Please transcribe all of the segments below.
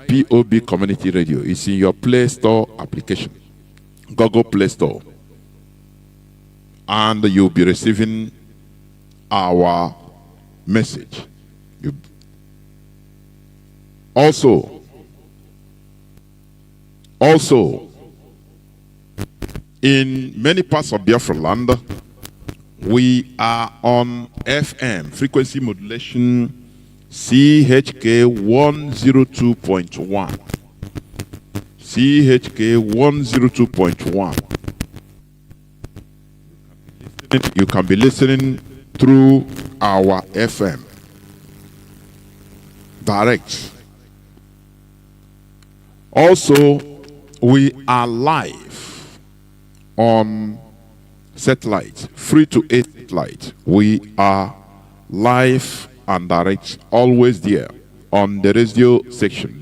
IPOB Community Radio. It's in your Play Store application, Google Play Store. And you'll be receiving our message. Also, in many parts of Biafra land, we are on FM, frequency modulation, CHK 102.1. CHK 102.1. You can be listening through our FM direct. Also, we are live on satellite, free to air satellite. We are live and direct, always there on the radio section,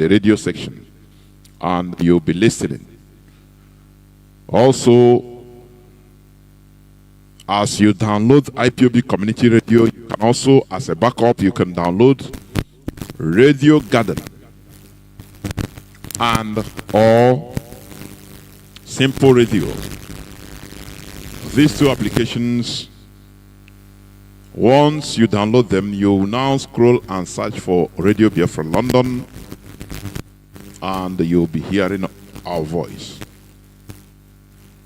and you'll be listening. Also, as you download IPOB Community Radio, you can also, as a backup, you can download Radio Garden and or Simple Radio. These two applications, once you download them, you will now scroll and search for Radio Biafra London, and you'll be hearing our voice.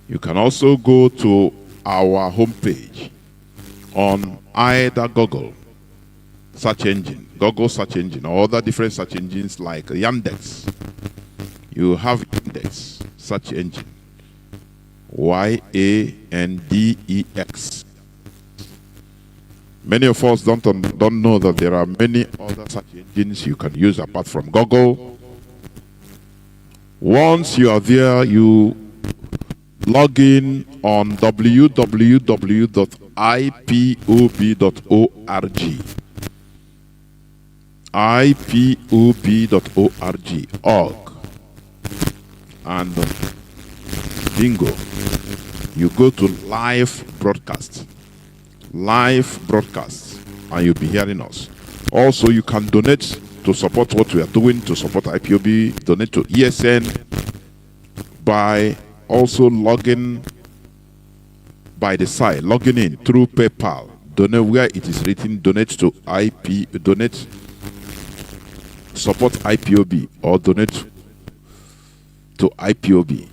You can also go to our homepage on either Google search engine, or other different search engines like Yandex. You have Yandex search engine, YANDEX. Many of us don't know that there are many other search engines you can use apart from Google. Once you are there, you log in on www.ipob.org. ipob.org. And bingo, you go to live broadcast, and you'll be hearing us. Also, you can donate to support what we are doing, to support IPOB, donate to ESN by also logging by the side, logging in through PayPal. Donate where it is written, donate to support IPOB, or donate to IPOB.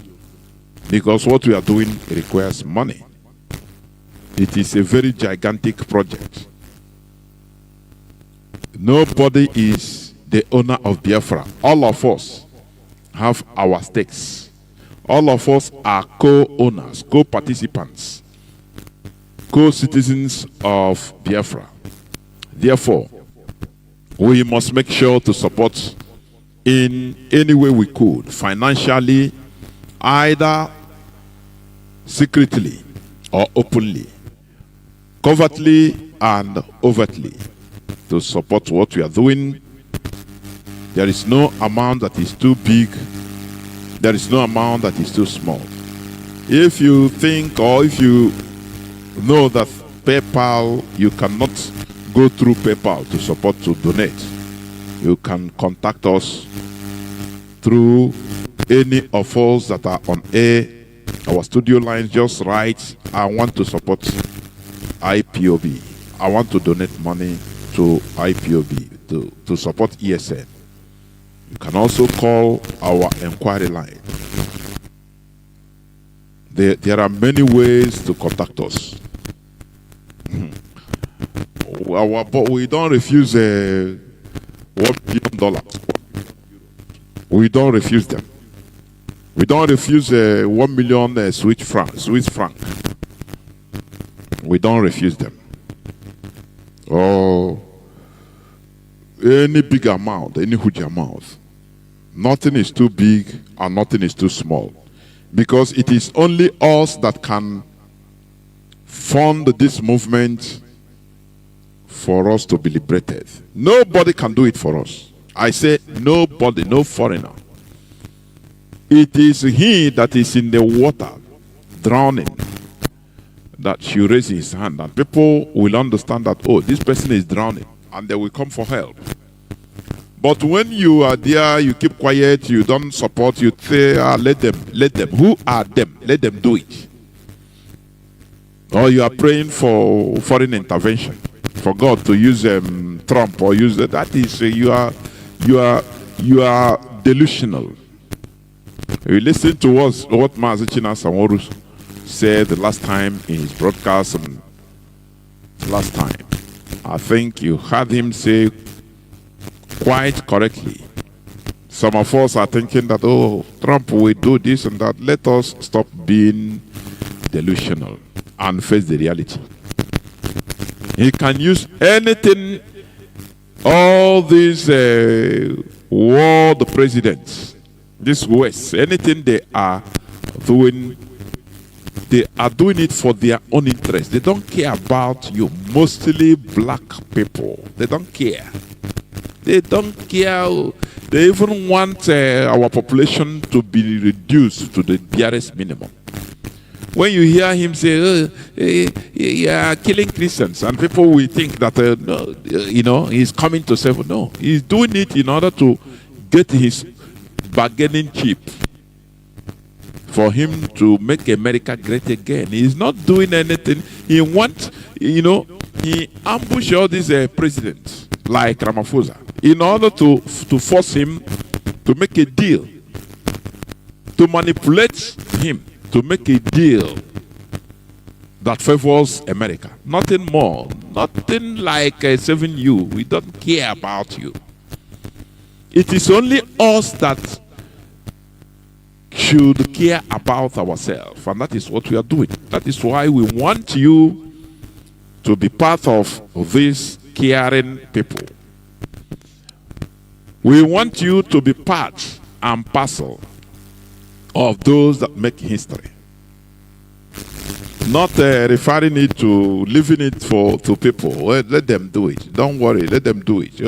Because what we are doing requires money. It is a very gigantic project. Nobody is the owner of Biafra. All of us have our stakes. All of us are co-owners, co-participants, co-citizens of Biafra. Therefore, we must make sure to support in any way we could, financially, either secretly or openly, covertly and overtly, to support what we are doing. There is no amount that is too big. There is no amount that is too small. If you think, or if you know that PayPal, you cannot go through PayPal to support, to donate, you can contact us through any of us that are on air, our studio lines. Just write, I want to support IPOB. I want to donate money to IPOB, to support ESN. You can also call our inquiry line. There are many ways to contact us. But we don't refuse $1 billion. We don't refuse them. We don't refuse 1 million Swiss franc. We don't refuse them. Or any big amount, any huge amount. Nothing is too big and nothing is too small. Because it is only us that can fund this movement for us to be liberated. Nobody can do it for us. I say nobody, no foreigner. It is he that is in the water, drowning, that should raise his hand. And people will understand that, oh, this person is drowning, and they will come for help. But when you are there, you keep quiet, you don't support, you say, let them. Who are them? Let them do it. Or you are praying for foreign intervention, for God to use Trump or use that. That is, you are delusional. You listen to what Mazi Jonathan Chinedu said the last time in his broadcast. Last time, I think you heard him say quite correctly. Some of us are thinking that, oh, Trump will do this and that. Let us stop being delusional and face the reality. He can use anything. All these world presidents, this West, anything they are doing it for their own interest. They don't care about you. Mostly black people. They don't care. They don't care. They even want our population to be reduced to the barest minimum. When you hear him say, yeah, killing Christians, and people will think that, he's coming to save. No, he's doing it in order to get his bargaining chip for him to make America great again. He's not doing anything. He wants, he ambushed all these presidents like Ramaphosa in order to force him to make a deal, to manipulate him, to make a deal that favors America. Nothing more. Nothing like saving you. We don't care about you. It is only us that should care about ourselves, and that is what we are doing. That is why we want you to be part of these caring people. We want you to be part and parcel of those that make history. Not referring it to leaving it to people. Well, let them do it. Don't worry, let them do it.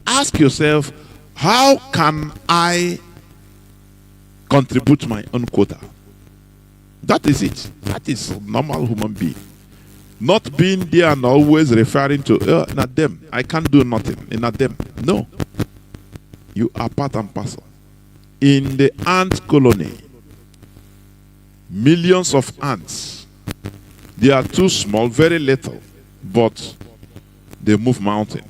Ask yourself, how can I contribute my own quota? That is it. That is a normal human being. Not being there and always referring to, not them. I can't do nothing. Not them. No. You are part and parcel. In the ant colony, millions of ants. They are too small, very little, but they move mountain.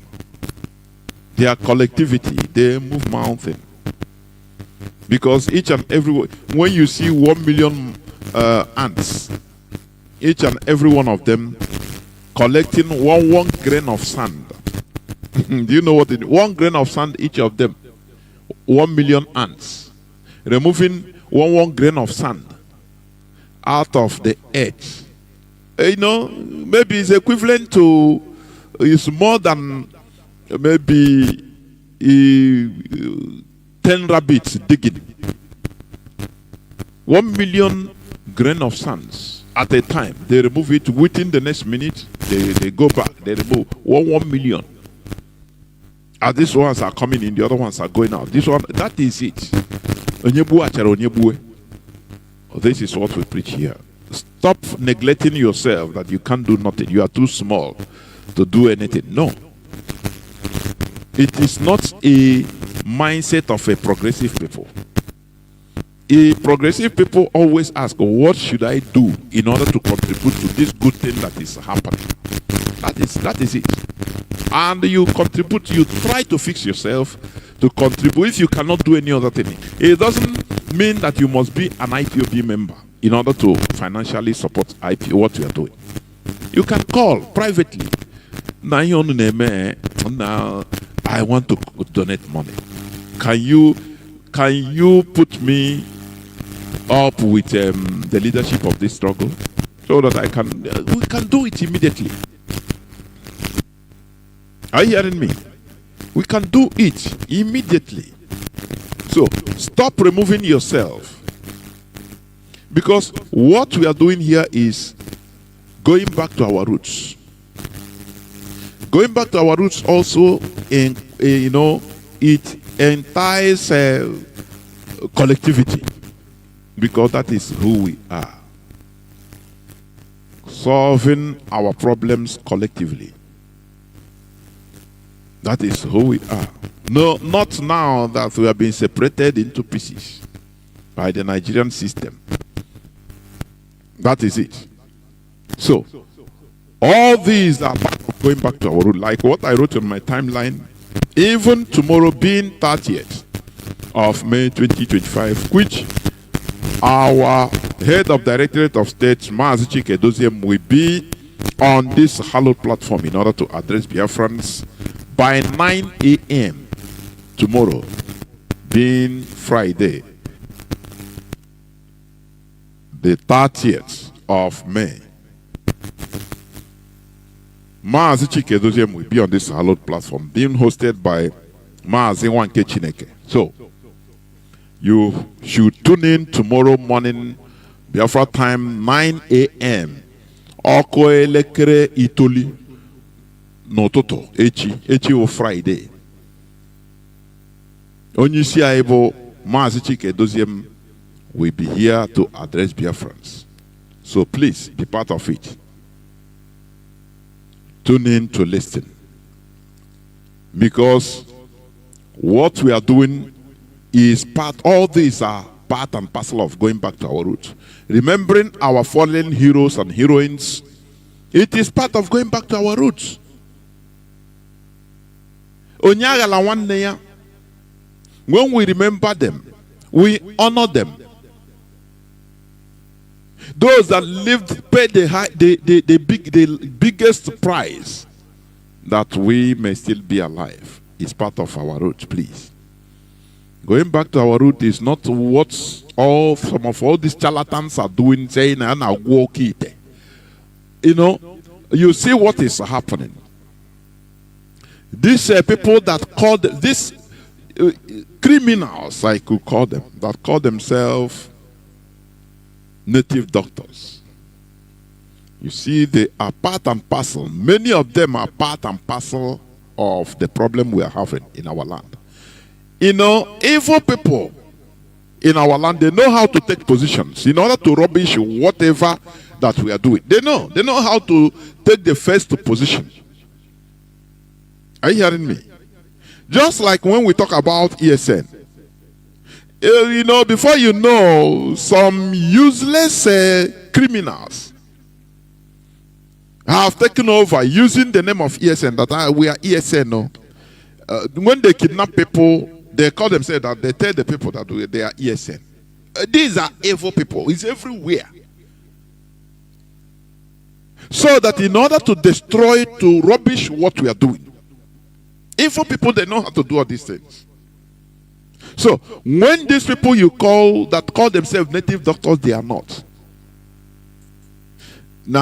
Their collectivity, they move mountain. Because each and every, when you see 1 million ants, each and every one of them collecting one grain of sand. Do you know what it is? 1 grain of sand, each of them. 1 million ants. Removing one grain of sand out of the earth. Maybe it's equivalent to, it's more than maybe 10 rabbits digging. 1 million grain of sands at a time. They remove it within the next minute. They go back. They remove 1 million. As these ones are coming in, the other ones are going out. This one, that is it. This is what we preach here. Stop neglecting yourself that you can't do nothing. You are too small to do anything. No. It is not a mindset of a progressive people. A progressive people always ask, what should I do in order to contribute to this good thing that is happening? That is it. And you contribute, you try to fix yourself to contribute. If you cannot do any other thing, it doesn't mean that you must be an IPOB member in order to financially support IPO, what you are doing. You can call privately. Now I want to donate money. Can you put me up with the leadership of this struggle so that we can do it immediately? Are you hearing me? We can do it immediately. So stop removing yourself. Because what we are doing here is going back to our roots. Going back to our roots also, it entails collectivity. Because that is who we are. Solving our problems collectively. That is who we are. No, not now that we have been separated into pieces by the Nigerian system. That is it. So, all these are part of going back to our root. Like what I wrote on my timeline, even tomorrow being 30th of May 2025, which our head of Directorate of State, Mazi Jonathan, will be on this hallowed platform in order to address Biafrans by 9 a.m. tomorrow, being Friday, the 30th of May. Mazi Jonathan will be on this hallowed platform, being hosted by Mazi Jonathan Chinedu. So, you should tune in tomorrow morning, Biafra time, 9 a.m. Oko elekere itoli n'ụtụtụ echi o Friday. Onye isi anyị bụ Mazi Jonathan will be here to address Biafrans. So please be part of it. Tune in to listen. Because what we are doing is all these are part and parcel of going back to our roots. Remembering our fallen heroes and heroines, it is part of going back to our roots. When we remember them, we honor them. Those that lived pay the biggest price that we may still be alive. It's part of our roots, please. Going back to our root is not what some of all these charlatans are doing, saying, you know, you see what is happening. These people that called these criminals, I could call them, that call themselves native doctors. You see, they are part and parcel. Many of them are part and parcel of the problem we are having in our land. You know, evil people in our land, they know how to take positions in order to rubbish whatever that we are doing. They know how to take the first position. Are you hearing me? Just like when we talk about ESN. You know, before you know, some useless criminals have taken over using the name of ESN, that we are ESN. No? When they kidnap people, they call themselves that, they tell the people that they are ESN. These are evil people. It's everywhere. So that in order to destroy, to rubbish what we are doing, evil people, they know how to do all these things. So when these people you call themselves native doctors, they are not. These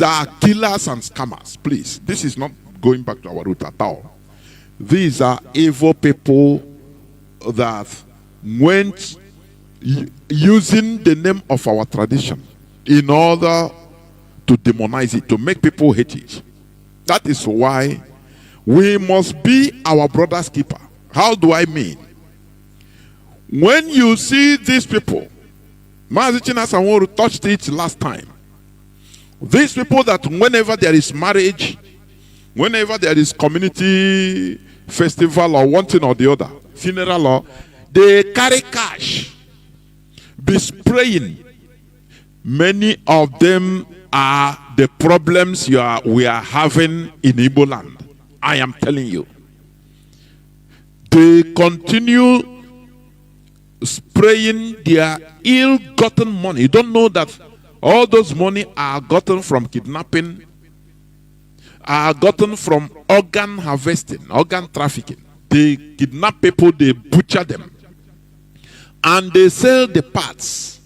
are killers and scammers. Please, this is not going back to our root at all. These are evil people that went using the name of our tradition in order to demonize it, to make people hate it. That is why we must be our brother's keeper. How do I mean? When you see these people, Mazi Jonathan touched it last time. These people that whenever there is marriage, whenever there is community festival or one thing or the other, funeral, or they carry cash, be spraying. Many of them are the problems we are having in Igbo land. I am telling you. They continue spraying their ill-gotten money. You don't know that all those money are gotten from kidnapping, are gotten from organ harvesting, organ trafficking. They kidnap people, they butcher them, and they sell the parts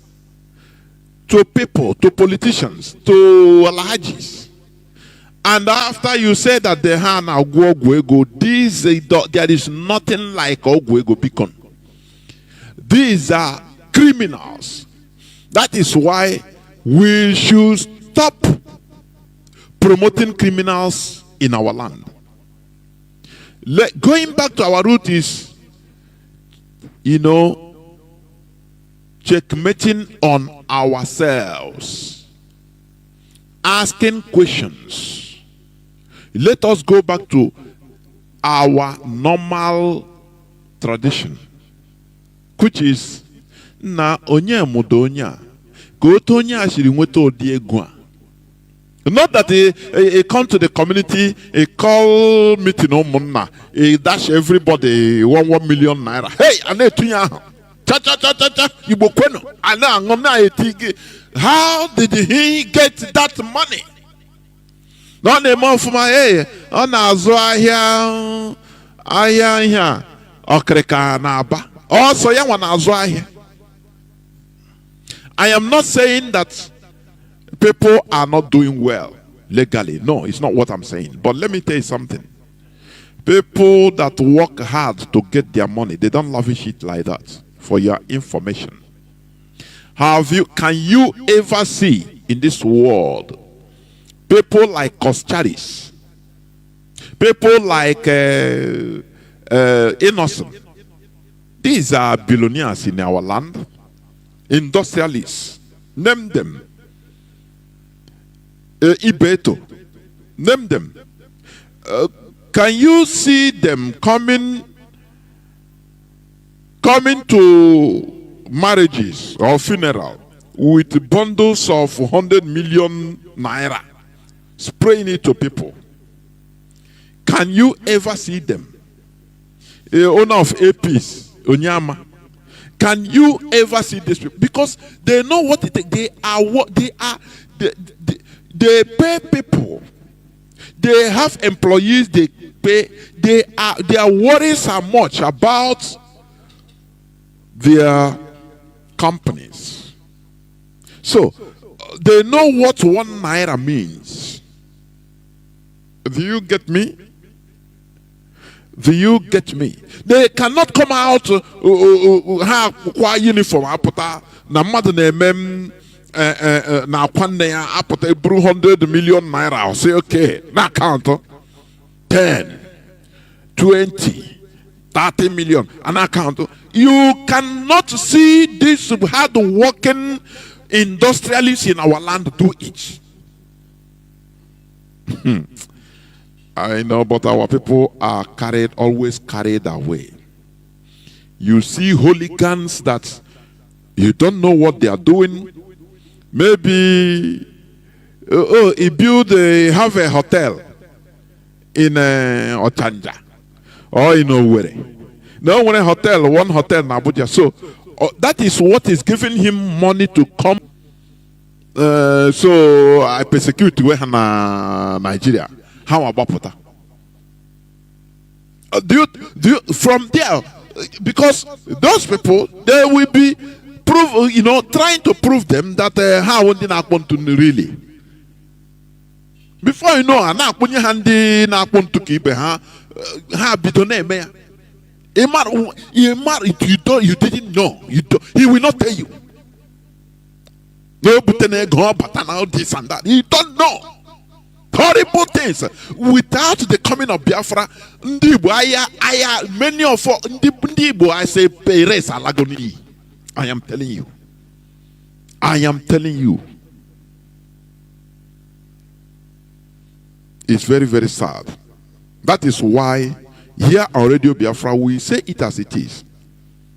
to people, to politicians, to alhajis. And after you say that they have now Ogwego, there is nothing like Ogwego Beacon. These are criminals. That is why we should stop promoting criminals in our land. Going back to our root is, you know, checkmating on ourselves. asking questions. Let us go back to our normal tradition, which is na onye mudo onya ka otu onye ashiri nweta odi egwu a. Not that he come to the community, he call meeting umunna, he dash everybody 1 million naira. Hey, ane tunya cha cha cha cha cha Igbo kwenu ana ngona etigi. How did he get that money? No name for my hey, ona azu ahia here okreka na aba. Also ya wana azu ahia. I am not saying that people are not doing well legally. No, it's not what I'm saying. But let me tell you something. People that work hard to get their money, they don't lavish it like that. For your information. Can you ever see in this world people like Kostaris, people like Innocent? These are billionaires in our land, industrialists. Name them. Ibeto, name them. Can you see them coming to marriages or funeral with bundles of 100 million naira, spraying it to people? Can you ever see them? The owner of APs, Onyama. Can you ever see this people? Because they know what it takes. They are what they are. They pay people. They have employees. They pay. Their worries are much about their companies. So they know what 1 naira means. Do you get me? Do you get me? They cannot come out have uniform apota na madu na emem na kwanne ya apota ebru 100 million naira. I'll say okay, na count 10, 20, 30 million, and I count. You cannot see this hard working industrialists in our land do it. I know, but our people are always carried away. You see hooligans that you don't know what they are doing. Maybe have a hotel in Otanja or in Owerri. No, one hotel in Abuja. So that is what is giving him money to come. So I persecute Nigeria. How about Pota? Do you from there? Because those people, they will be trying to prove them that how would not want to really. Before you know, na kunye handi na want to keep ha bidone me. You didn't know. He will not tell you. No, but this and that. You don't know. Horrible things. Without the coming of Biafra, many of I say Perez Alagoni. I am telling you. I am telling you. It's very, very sad. That is why here on Radio Biafra we say it as it is.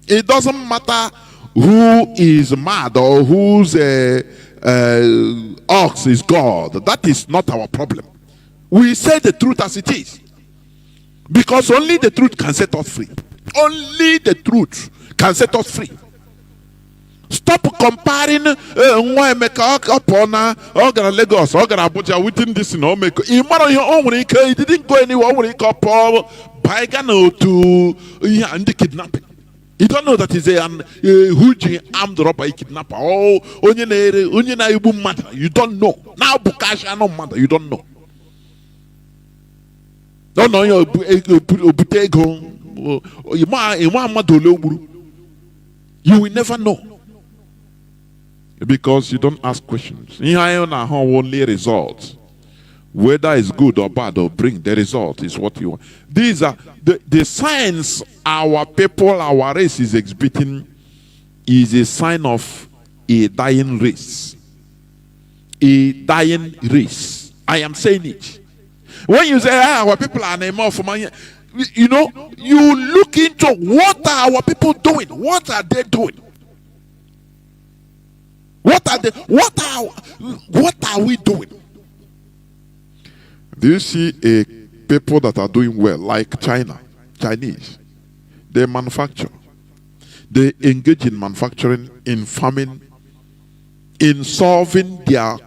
It doesn't matter who is mad or whose ox is God. That is not our problem. We say the truth as it is. Because only the truth can set us free. Only the truth can set us free. Stop comparing Lagos or Abuja within this he didn't go anywhere to kidnapping. You don't know that he's a huge armed robber kidnapper. Oh, you don't know. Now Bukasha no matter. You don't know. Don't know your you will never know. Because you don't ask questions. Only results. Whether it's good or bad or bring the result is what you want. These are the signs our people, our race is exhibiting is a sign of a dying race. a dying race. I am saying it. When you say our people are more for money, you look into what are our people doing? What are they doing? What are we doing? Do you see a people that are doing well, like Chinese? They manufacture. They engage in manufacturing, in farming, in solving their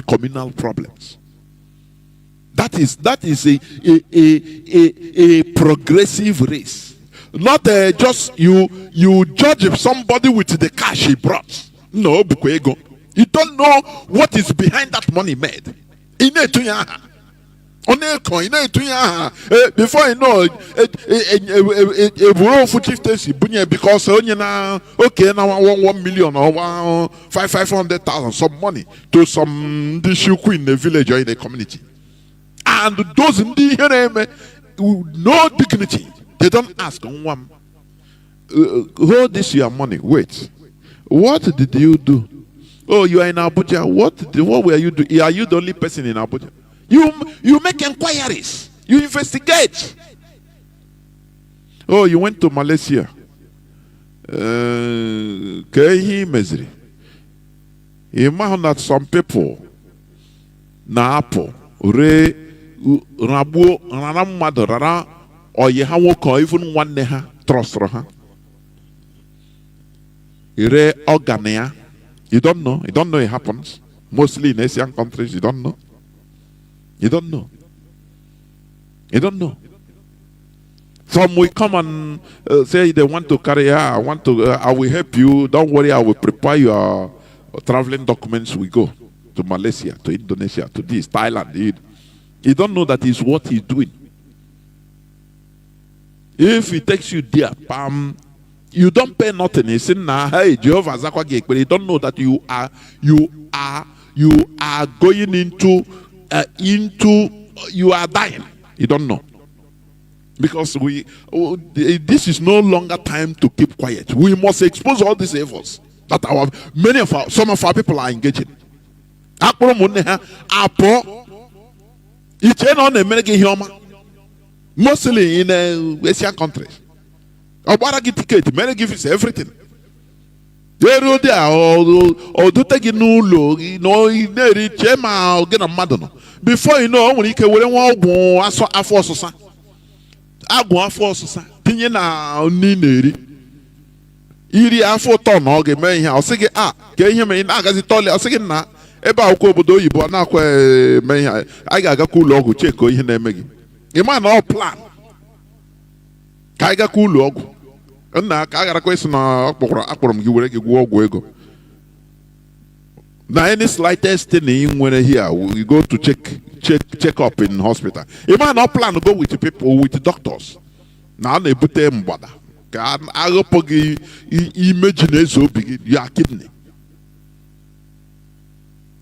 communal problems. That is a progressive race. Not just you judge somebody with the cash he brought. No, Bukwego. You don't know what is behind that money made. Before you know, a bureau for chieftaincy, because now 1 million or 500,000 some money to some Dishuku in the village or in the community, and those in the no dignity. They don't ask one. Hold this your money. Wait, what did you do? Oh, you are in Abuja. What were you doing? Are you the only person in Abuja? You make inquiries. You investigate. Oh, you went to Malaysia. Imagine that some people na Apple rabu raramado rara or ye hawo even one neha trust roha. Ire organia. You don't know. You don't know it happens. Mostly in Asian countries, you don't know. You don't know. You don't know. Some will come and say they want to carry I will help you. Don't worry, I will prepare your traveling documents. We go to Malaysia, to Indonesia, to this, Thailand. You don't know that is what he's doing. If he takes you there, you don't pay nothing. He said, nah, hey, Jehovah Zakwagek, but you don't know that you are going into you are dying. You don't know. Because this is no longer time to keep quiet. We must expose all these evils that some of our people are engaging. Mostly in Asian countries. Obara get ticket, many give us everything. They do there or do take no chema or get a madonna. Before you know, when you can go aso afososa. Agwa afososa. Tinye na nineri. Iri afo ton oge me here. O sige ke ihe me na agazi tole. O sige na ebe akwụkwọ obodo oyibo na akwa me here. I ga ku ụlọ ọgwụ check ihe na eme gị. Ị ma na plan. Ka ga ku ụlọ ọgwụ. Nna ka agara kwesị na akpọrọ m gị were gị gwụọ ọgwụ ego. Now any slightest thing in here, we go to check up in hospital. You might not plan to go with the people, with the doctors. Now they put them bother. Can I imagine so big your kidney?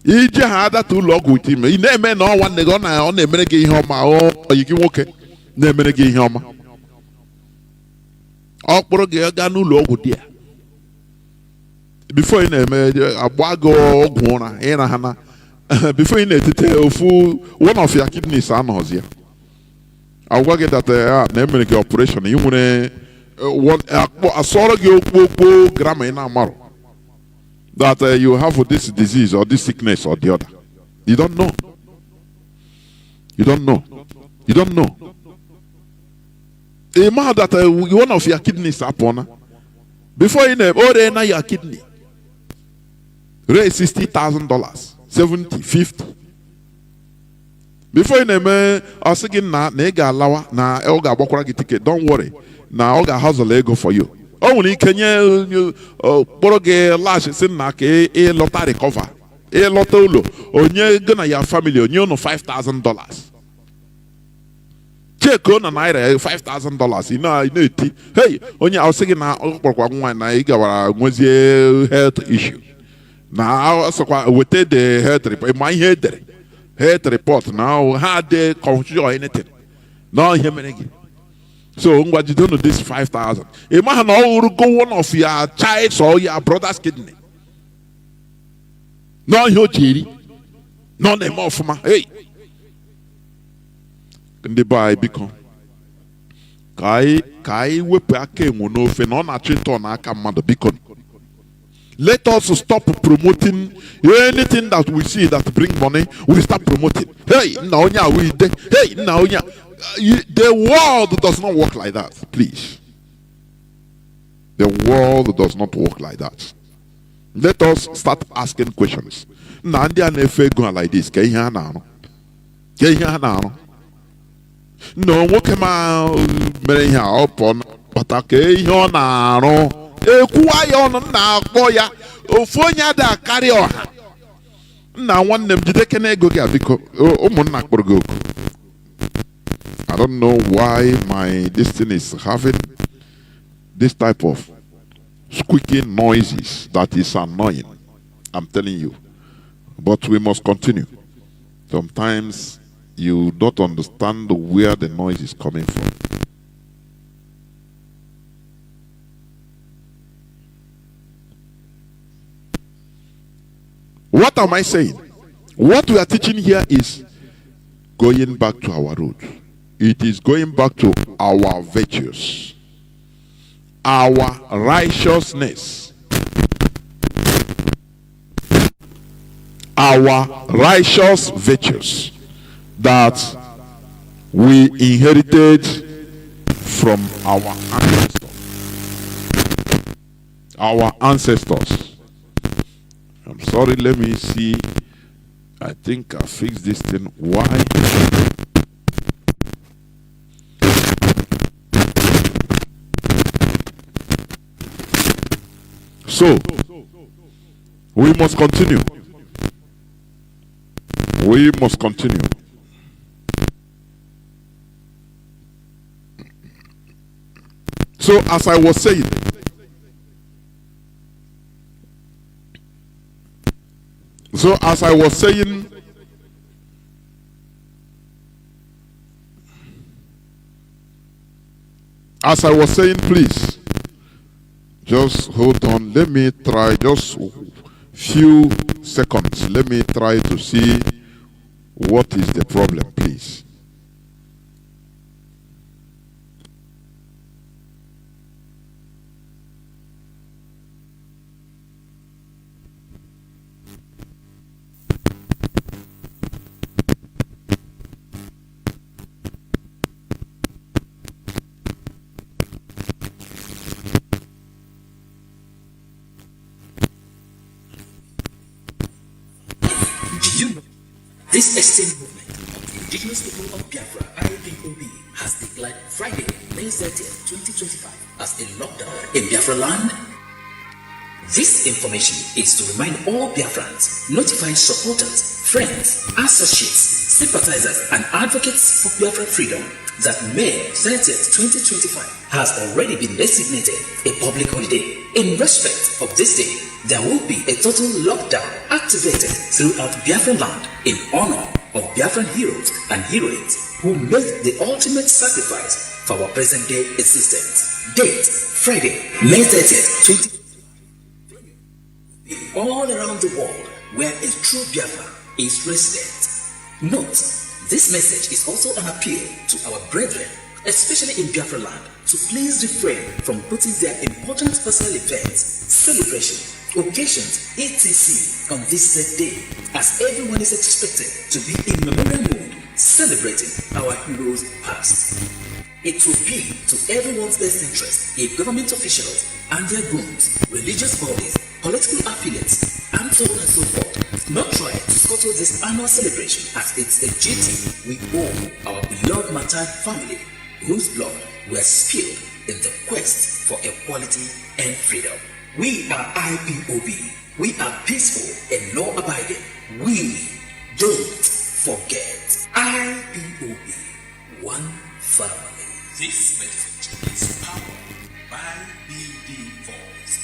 He just had that to log with him. He never know one they gonna on the American home or you can walk it. The American home. All Ganu log with dear. Before you know, before you know, one of your kidneys are not here. I will get that name operation. You want a sort grammar in Amaro that you have this disease or this sickness or the other. You don't know. You don't know. You don't know. A man that one of your kidneys are upon. Before you know, now your kidney. Raise $60,000, 70, 50. Before you name, I was saying na nega lawa na elga bokwara ticket. Don't worry, na elga hustle ego for you. Only can you boroge lash sin na ke a lottery cover, a lotto onye gonna your family on you no $5,000. Check on an naira $5,000. You know it. Hey, only I was saying na okpokwa nwa na igawara nwezie health issue. Now, so with the health report, my health report now had the confusion or anything. No, him again. So, what you do with this 5,000? Imagine all go one of your child's or your brother's kidney. No, you chiri. None more for my hey. Ndị ba biko kai wepe aka enwe n'ofe na ọ na-achọ ịtọ n'aka mmadụ biko. Let us stop promoting anything that we see that bring money. We start promoting. Hey, naonya we de. Hey, naonya. The world does not work like that. Please. The world does not work like that. Let us start asking questions. Na ndị a na-efe ego like this. Ka ihe ha na-arụ. Ka ihe ha na-arụ. No, nwoke ma mere ihe a ọpọ bata ka ihe ọ na-arụ. Ekwuwa ya ọnụ na-akpọ ya ofu onye ada akarị ọha. Nna nwanne m jide kene ego gị abiko ụmụnna kpọrọ gị oku. I don't know why this thing is having this type of squeaking noises that is annoying. I'm telling you. But we must continue. Sometimes you don't understand where the noise is coming from. What am I saying? What we are teaching here is going back to our root. It is going back to our virtues, our righteousness, our righteous virtues that we inherited from our ancestors. Our ancestors. I'm sorry, let me see. I think I fixed this thing. Why? So, we must continue. We must continue. So, as I was saying, please, just hold on. Let me try just few seconds. Let me try to see what is the problem, please. This exchange movement of the indigenous people of Biafra, IPOB, has declared Friday, May 30th, 2025 as a lockdown in Biafra land. This information is to remind all Biafrans, notify supporters, friends, associates, sympathizers, and advocates for Biafra freedom that May 30th, 2025 has already been designated a public holiday. In respect of this day, there will be a total lockdown activated throughout Biafra land in honor of Biafran heroes and heroines who made the ultimate sacrifice for our present day existence. Date, Friday, May 30th, 2020. All around the world where a true Biafra is resident. Note, this message is also an appeal to our brethren, especially in Biafra land, to please refrain from putting their important personal events, celebrations, occasions, etc. on this said day, as everyone is expected to be in memorial mood, celebrating our heroes past. It will be to everyone's best interest if government officials and their goons, religious bodies, political affiliates, and so on and so forth, not try to scuttle this annual celebration, as it's a duty we owe our beloved martyred family, whose blood were spilled in the quest for equality and freedom. We are IPOB. We are peaceful and law-abiding. We don't forget. IPOB, one family. This message is powered by BD Voice.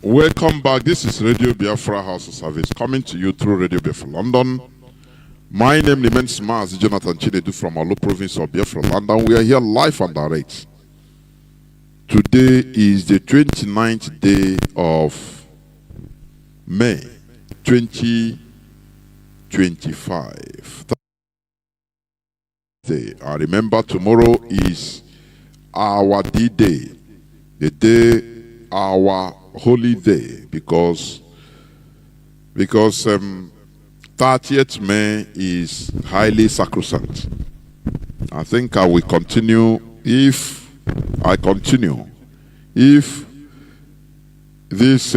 Welcome back. This is Radio Biafra House of Service coming to you through Radio Biafra London. My name remains Mazi Jonathan Chinedu from Olo province of Biafra London. We are here live and direct. Today is the 29th day of May 2025. I remember tomorrow is our D-Day, the day, our holy day, because 30th May is highly sacrosanct. I think I will continue if this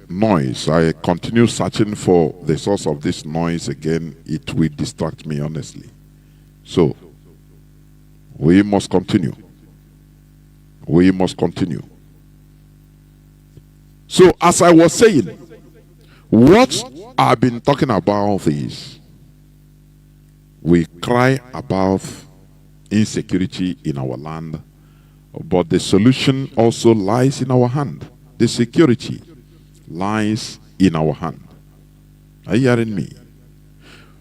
noise, I continue searching for the source of this noise again, it will distract me, honestly. So, we must continue. We must continue. So, as I was saying, what I've been talking about is we cry about insecurity in our land, but the solution also lies in our hand. The security lies in our hand. Are you hearing me?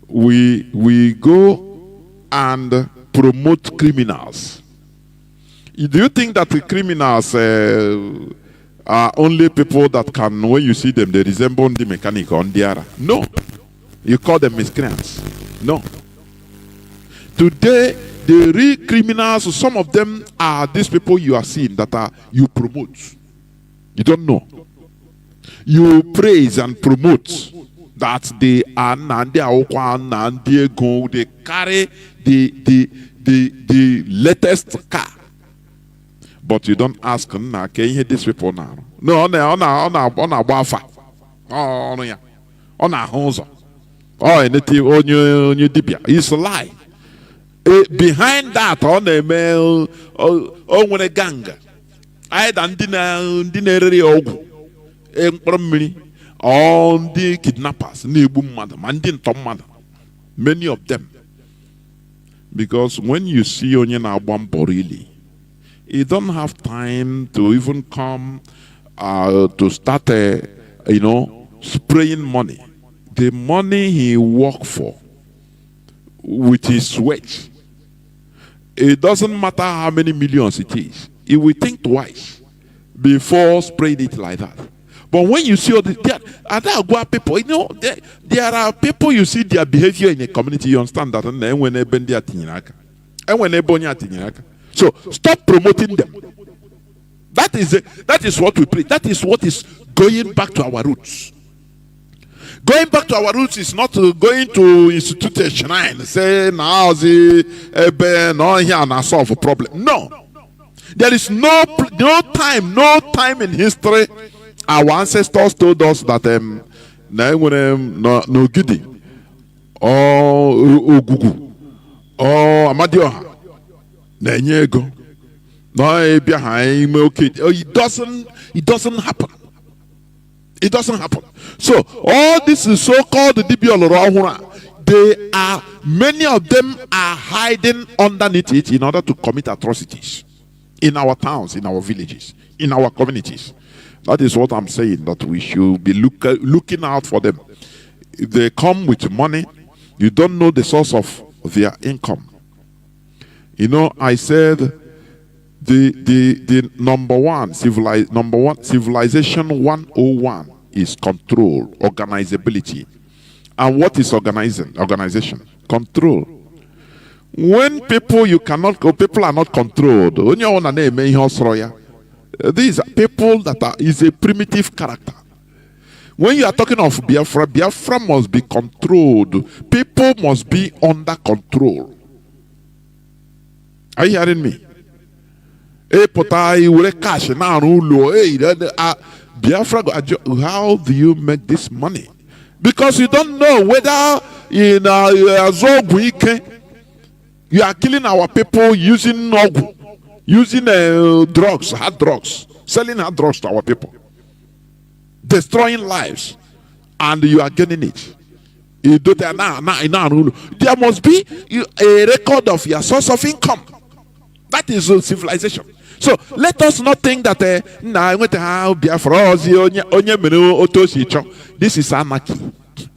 We go and promote criminals. Do you think that the criminals are only people that can, when you see them, they resemble the mechanic on the other? No. You call them miscreants. No. Today, the real criminals, some of them are these people you are seeing that you promote. You don't know. You praise and promote that they are they carry the latest car. But you don't ask, can you hear these people now? No, on Bafa. Oh, yeah. On a Honza. Oh, anything on your Dibia. It's a lie. Behind that, on a male, on a gang. I don't dinner on the kidnappers, many of them. Because when you see Onyena Borili, he don't have time to even come to start, spraying money. The money he worked for with his sweat, it doesn't matter how many millions it is. He will think twice before spraying it like that. But when you see all the people, there are people you see their behavior in a community, you understand that, and then when they bend their tinaka, and when they bend their tinaka. So stop promoting them. That is what we preach. That is what is going back to our roots. Going back to our roots is not going to institute a shrine, say now here and solve a problem. No. There is no time in history. Our ancestors told us that no gidi or Ugugu or Amadioha Nanyego. No, behind okay. It doesn't happen. It doesn't happen. So all this is so-called they are, many of them are hiding underneath it in order to commit atrocities in our towns, in our villages, in our communities. That is what I'm saying, that we should be looking out for them. If they come with money, you don't know the source of their income. I said the number one civilization 101 is control, organizability. And what is organization? Control. When people are not controlled, these are people that is a primitive character. When you are talking of Biafra must be controlled. People must be under control. Are you hearing me? Biafra, how do you make this money? Because you don't know whether in you are killing our people using drugs, hard drugs, selling hard drugs to our people, destroying lives, and you are getting it. There must be a record of your source of income. That is civilization. So let us not think that this is anarchy.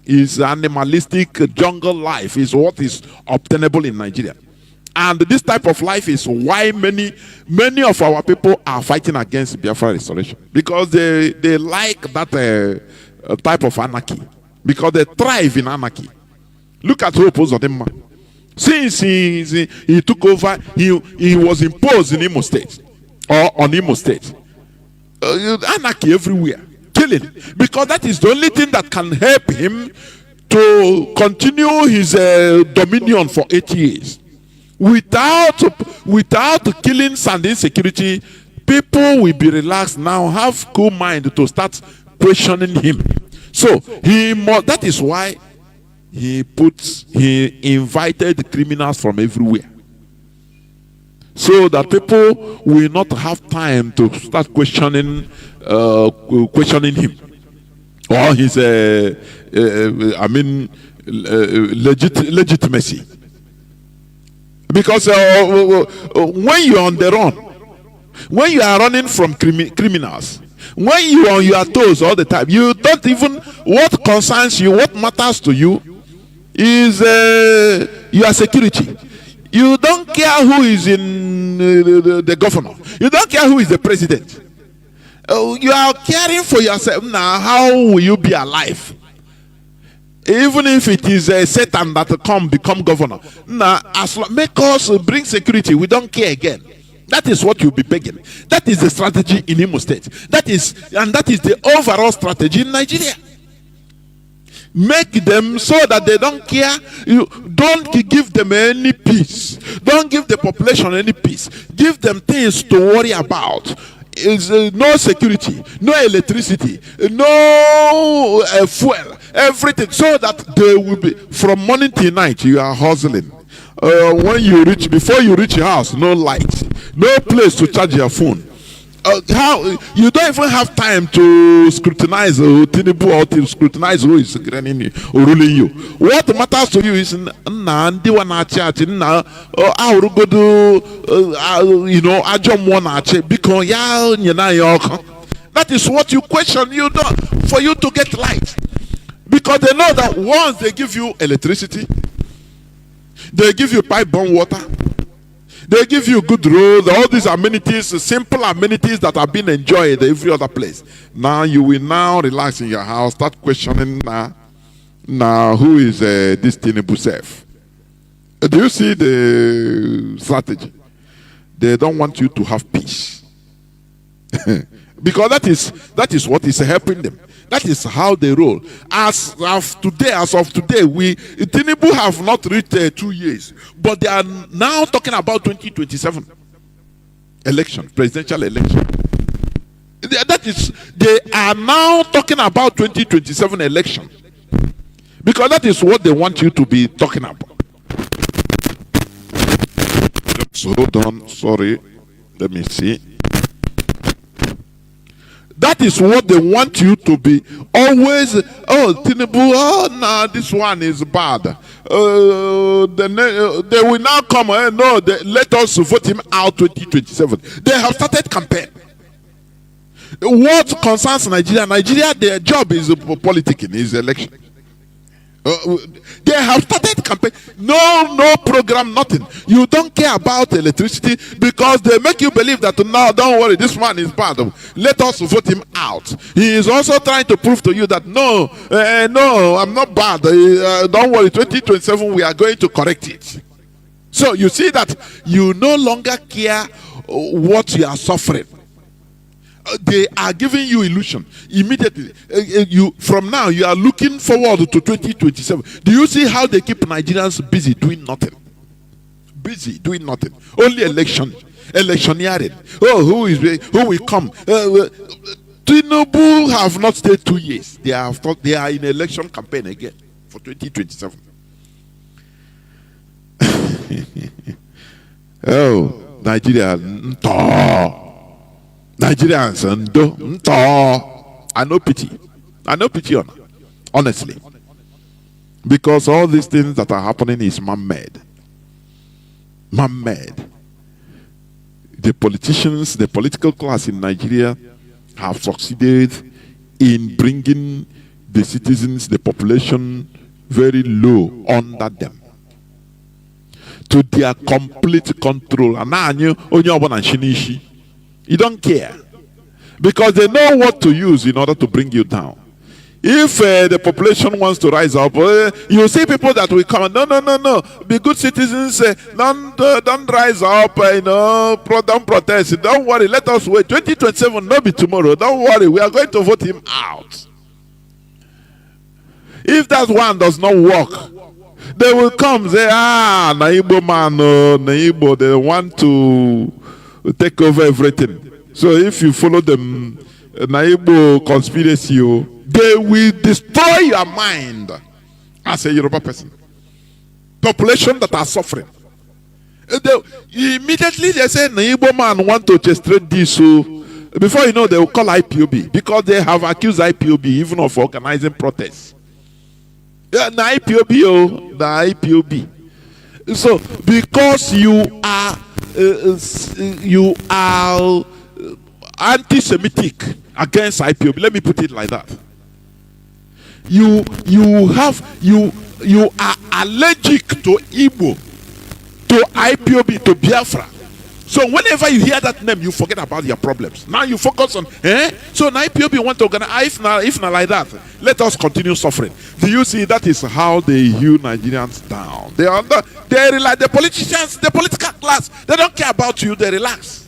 Is animalistic jungle life is what is obtainable in Nigeria. And this type of life is why many of our people are fighting against Biafra restoration, because they like that type of anarchy, because they thrive in anarchy. Look at Hope Uzodimma. Since he took over, he was imposed in Imo State, or on Imo State. Anarchy everywhere, killing, because that is the only thing that can help him to continue his dominion for 8 years. Without killings and insecurity, people will be relaxed now, have cool mind to start questioning him. So that is why he invited criminals from everywhere, so that people will not have time to start questioning him or his legitimacy. Because when you are on the run, when you are running from criminals, when you are on your toes all the time, you don't even, what concerns you, what matters to you is your security. You don't care who is in the governor. You don't care who is the president. You are caring for yourself. Now, how will you be alive? Even if it is Satan that become governor. Now, make us bring security. We don't care again. That is what you'll be begging. That is the strategy in Imo State. That is the overall strategy in Nigeria. Make them so that they don't care. You don't give them any peace. Don't give the population any peace. Give them things to worry about. Is no security, no electricity, no fuel, everything, so that they will be, from morning till night you are hustling. Before you reach your house, no light, no place to charge your phone. How you don't even have time to scrutinize Tinubu, or to scrutinize who is ruling you. What matters to you is that is what you question. You don't, for you to get light, because they know that once they give you electricity, they give you pipe-borne water, they give you good roads, all these amenities, simple amenities that have been enjoyed every other place. Now you will now relax in your house, start questioning now who is this Tinubu self? Do you see the strategy? They don't want you to have peace. Because that is what is helping them. That is how they roll. As of today, Tinubu have not reached 2 years, but they are now talking about 2027 election, presidential election. They are now talking about 2027 election, because that is what they want you to be talking about. So hold on, sorry, let me see. That is what they want you to be always. Oh, Tinubu, nah, this one is bad. They will now come. No, let us vote him out 2027. They have started campaign. What concerns Nigeria, their job is politicking, is election. They have started campaign. No program, nothing. You don't care about electricity, because they make you believe that now, don't worry, this man is bad. Let us vote him out. He is also trying to prove to you that no, I'm not bad. Don't worry, 2027 we are going to correct it. So you see that you no longer care what you are suffering. They are giving you illusion immediately. From now you are looking forward to 2027. Do you see how they keep Nigerians busy doing nothing? Busy doing nothing. Only electioneering. Oh, who will come? Tinubu have not stayed 2 years. They are in election campaign again for 2027. Oh, Nigeria. Nigerians, I know pity on, honestly, because all these things that are happening is man-made. The politicians, the political class in Nigeria have succeeded in bringing the citizens, the population, very low under them. to their complete control. And you don't care. Because they know what to use in order to bring you down. If the population wants to rise up, you see people that will come. No. Be good citizens. Don't rise up. Don't protest. Don't worry. Let us wait. 2027, not be tomorrow. Don't worry. We are going to vote him out. If that one does not work, they will come. Say, Naibo man, Naibo. They want to take over everything. So if you follow them, Naibo conspiracy, they will destroy your mind as a Yoruba person. Population that are suffering. Immediately they say Naibo man want to castrate this. So before you know, they will call IPOB because they have accused IPOB even of organizing protests. Yeah, the IPOB. So because you are anti-Semitic against IPOB, let me put it like that. You are allergic to Igbo, to IPOB, to Biafra. So whenever you hear that name, you forget about your problems. Now you focus on, So now IPOB want to organize, if not like that, let us continue suffering. Do you see that is how they hew Nigerians down? They relax. The politicians, the political class, they don't care about you, they relax.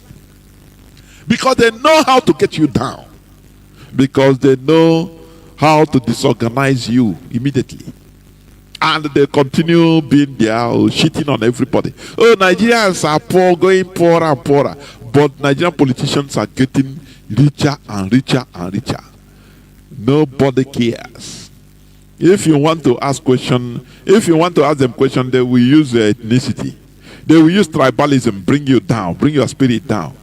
Because they know how to get you down. Because they know how to disorganize you immediately. And they continue being there, shitting on everybody. Oh, Nigerians are poor, going poorer and poorer. But Nigerian politicians are getting richer and richer and richer. Nobody cares. If you want to ask them questions, they will use ethnicity. They will use tribalism, bring you down, bring your spirit down.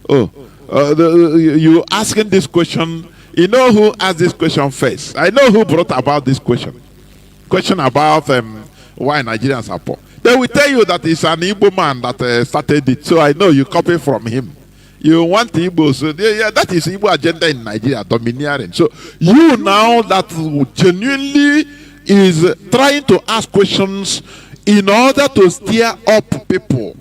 You asking this question, you know who asked this question first? I know who brought about this question. Question about why Nigerians are poor. They will tell you that it's an Igbo man that started it. So I know you copy from him. You want Igbo, so that is Igbo agenda in Nigeria, domineering. So you now that genuinely is trying to ask questions in order to stir up people.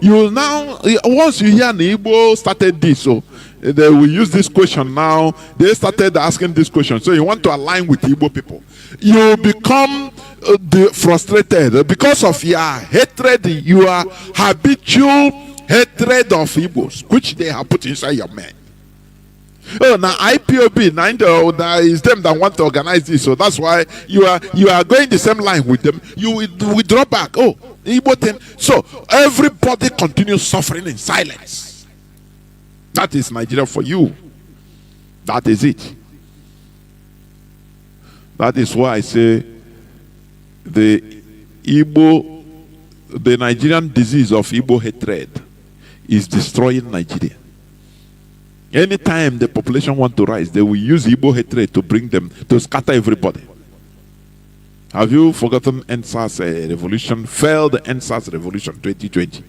You now, once you hear Igbo started this, so they will use this question now. They started asking this question. So you want to align with Igbo people. You become frustrated because of your hatred, your habitual hatred of Igbos, which they have put inside your mind. Oh, now IPOB, now is them that want to organize this, so that's why you are going the same line with them. You withdraw back. Oh, Igbo thing. So everybody continues suffering in silence. That is Nigeria for you. That is it. That is why I say the Nigerian disease of Igbo hatred is destroying Nigeria. Anytime the population want to rise, they will use Igbo hatred to bring them, to scatter everybody. Have you forgotten NSAS revolution? Failed NSAS revolution 2020.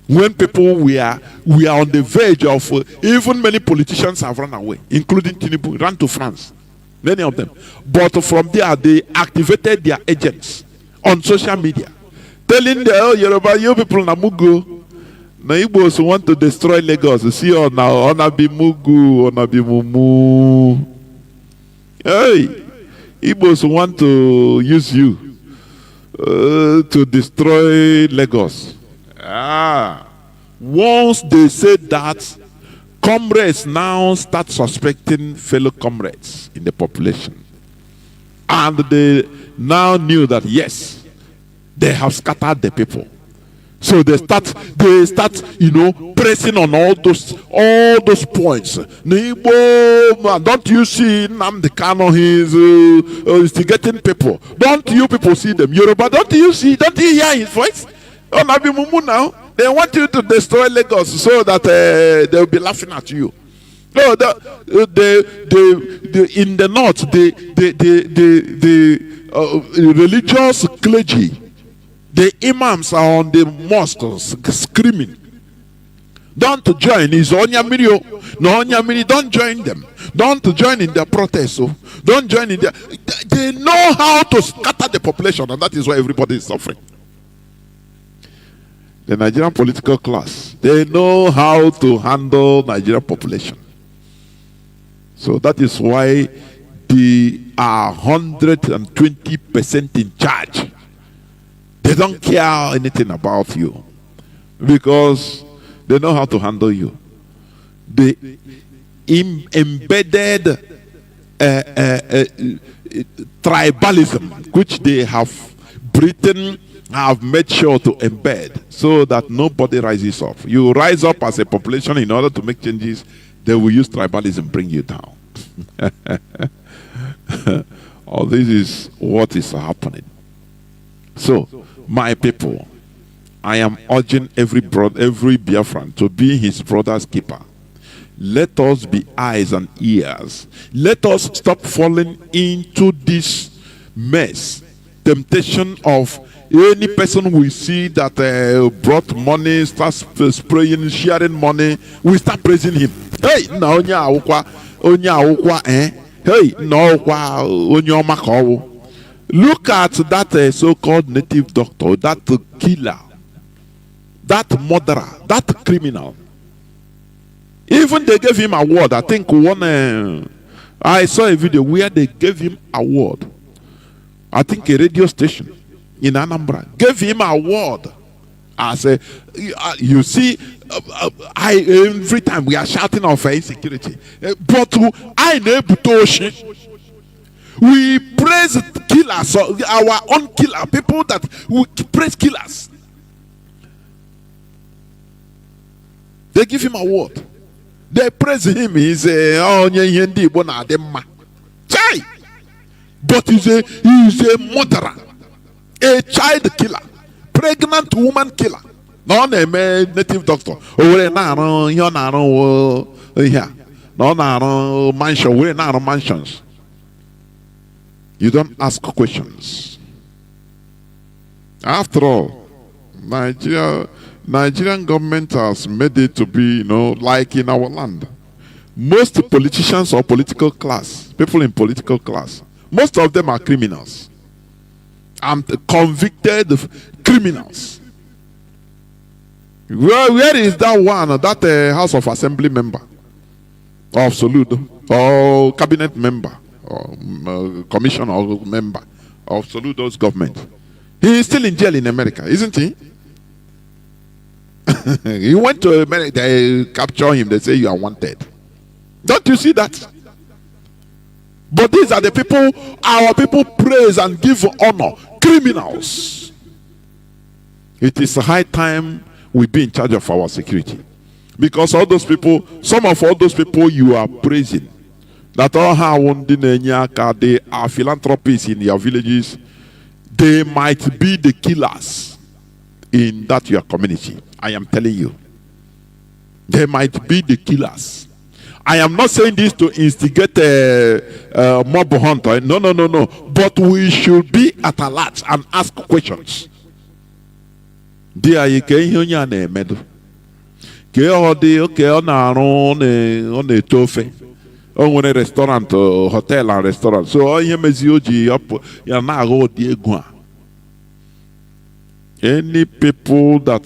When people we are on the verge of, even many politicians have run away, including Tinubu, ran to France. Many of them. But from there, they activated their agents on social media, telling the Yoruba, you people Namugo, na Igbos want to destroy Lagos. See on now, Onabi Mugu, Onabi Mumu. Hey, Igbos want to use you to destroy Lagos. Once they said that, comrades now start suspecting fellow comrades in the population. And they now knew that yes, they have scattered the people. So they start, pressing on all those points. Don't you see Nnamdi Kanu? He's instigating people. Don't you people see them? Yoruba, don't you hear his voice? Oh, Nabi Mumu now. They want you to destroy Lagos so that they'll be laughing at you. No, in the north, the religious clergy, the imams are on the mosques screaming, don't join. Is Onyamirio? No, Onyamiri, don't join them. Don't join in their protest. So don't join in their. They know how to scatter the population, and that is why everybody is suffering. the Nigerian political class, they know how to handle Nigerian population. So that is why they are 120% in charge. They don't care anything about you because they know how to handle you. They embedded tribalism, which they have, Britain have made sure to embed so that nobody rises up. You rise up as a population in order to make changes, they will use tribalism, bring you down. All this is what is happening. So, my people, I am urging every Biafran to be his brother's keeper. Let us be eyes and ears. Let us stop falling into this mess, temptation of any person we see that brought money, starts spraying, sharing money, we start praising him. Hey, no, hey, no, look at that so-called native doctor, that killer, that murderer, that criminal. Even they gave him award. I think I saw a video where they gave him award. I think a radio station in Anambra gave him award as a. You see, every time we are shouting of insecurity, but I know we praise killers, our own killer, people that we praise killers. They give him award. They praise him. He's but he's a murderer, a child killer, pregnant woman killer. No native doctor. No mansion. We're not mansions. You don't ask questions. After all, Nigerian government has made it to be, like in our land. Most politicians or political class, people in political class, most of them are criminals. And convicted criminals. Where is that one, that House of Assembly member of Soludo, or cabinet member, or commissioner or member of Soludo's government? He is still in jail in America, isn't he? He went to America, they capture him, they say you are wanted. Don't you see that? But these are the people our people praise and give honor. Criminals. It is high time we be in charge of our security. Because all those people, some of all those people you are praising, that all they are philanthropists in your villages, they might be the killers in that your community. I am telling you. They might be the killers. I am not saying this to instigate a mob hunter. No. But we should be at alert and ask questions. On a restaurant, hotel and restaurant. So any people that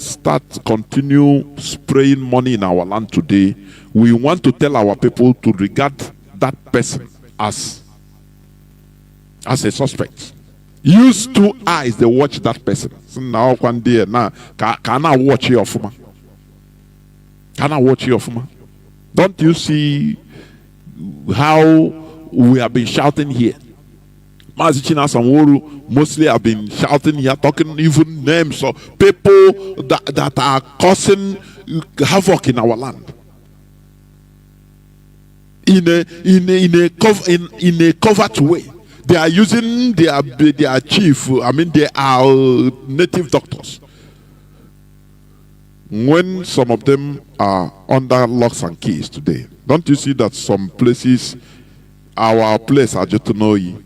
continue spraying money in our land today, we want to tell our people to regard that person as a suspect. Use 2 eyes to watch that person. So now one day, now can I watch your fuma? Can I watch your fuma? Don't you see how we have been shouting here? Mazi Jonathan mostly have been shouting here, talking even names of people that are causing havoc in our land. In a covert way. They are using their chief, they are native doctors. When some of them are under locks and keys today, don't you see that some places, our place are just to know you?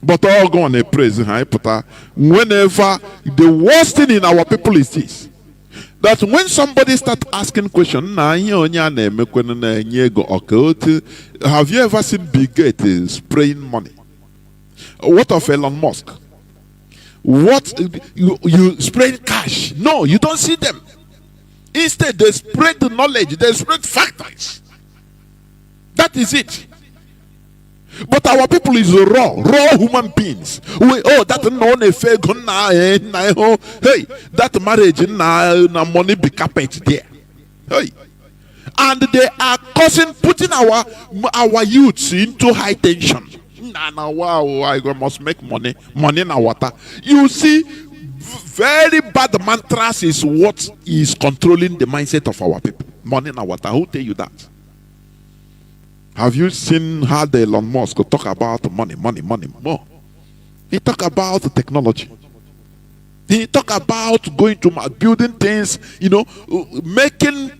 But all go on a praise. Whenever the worst thing in our people is this, that when somebody starts asking questions, have you ever seen Bill Gates spraying money? What of Elon Musk? What you spread cash? No, you don't see them. Instead, they spread the knowledge, they spread facts. That is it. But our people is raw human beings. That non effect hey, that marriage na money be carpet there. Hey. And they are putting our youths into high tension. Wow, I must make money in our water. You see, very bad mantras is what is controlling the mindset of our people. Money in our water. Who tell you that? Have you seen how the Elon Musk talk about money more? He talk about technology. He talk about going to building things, making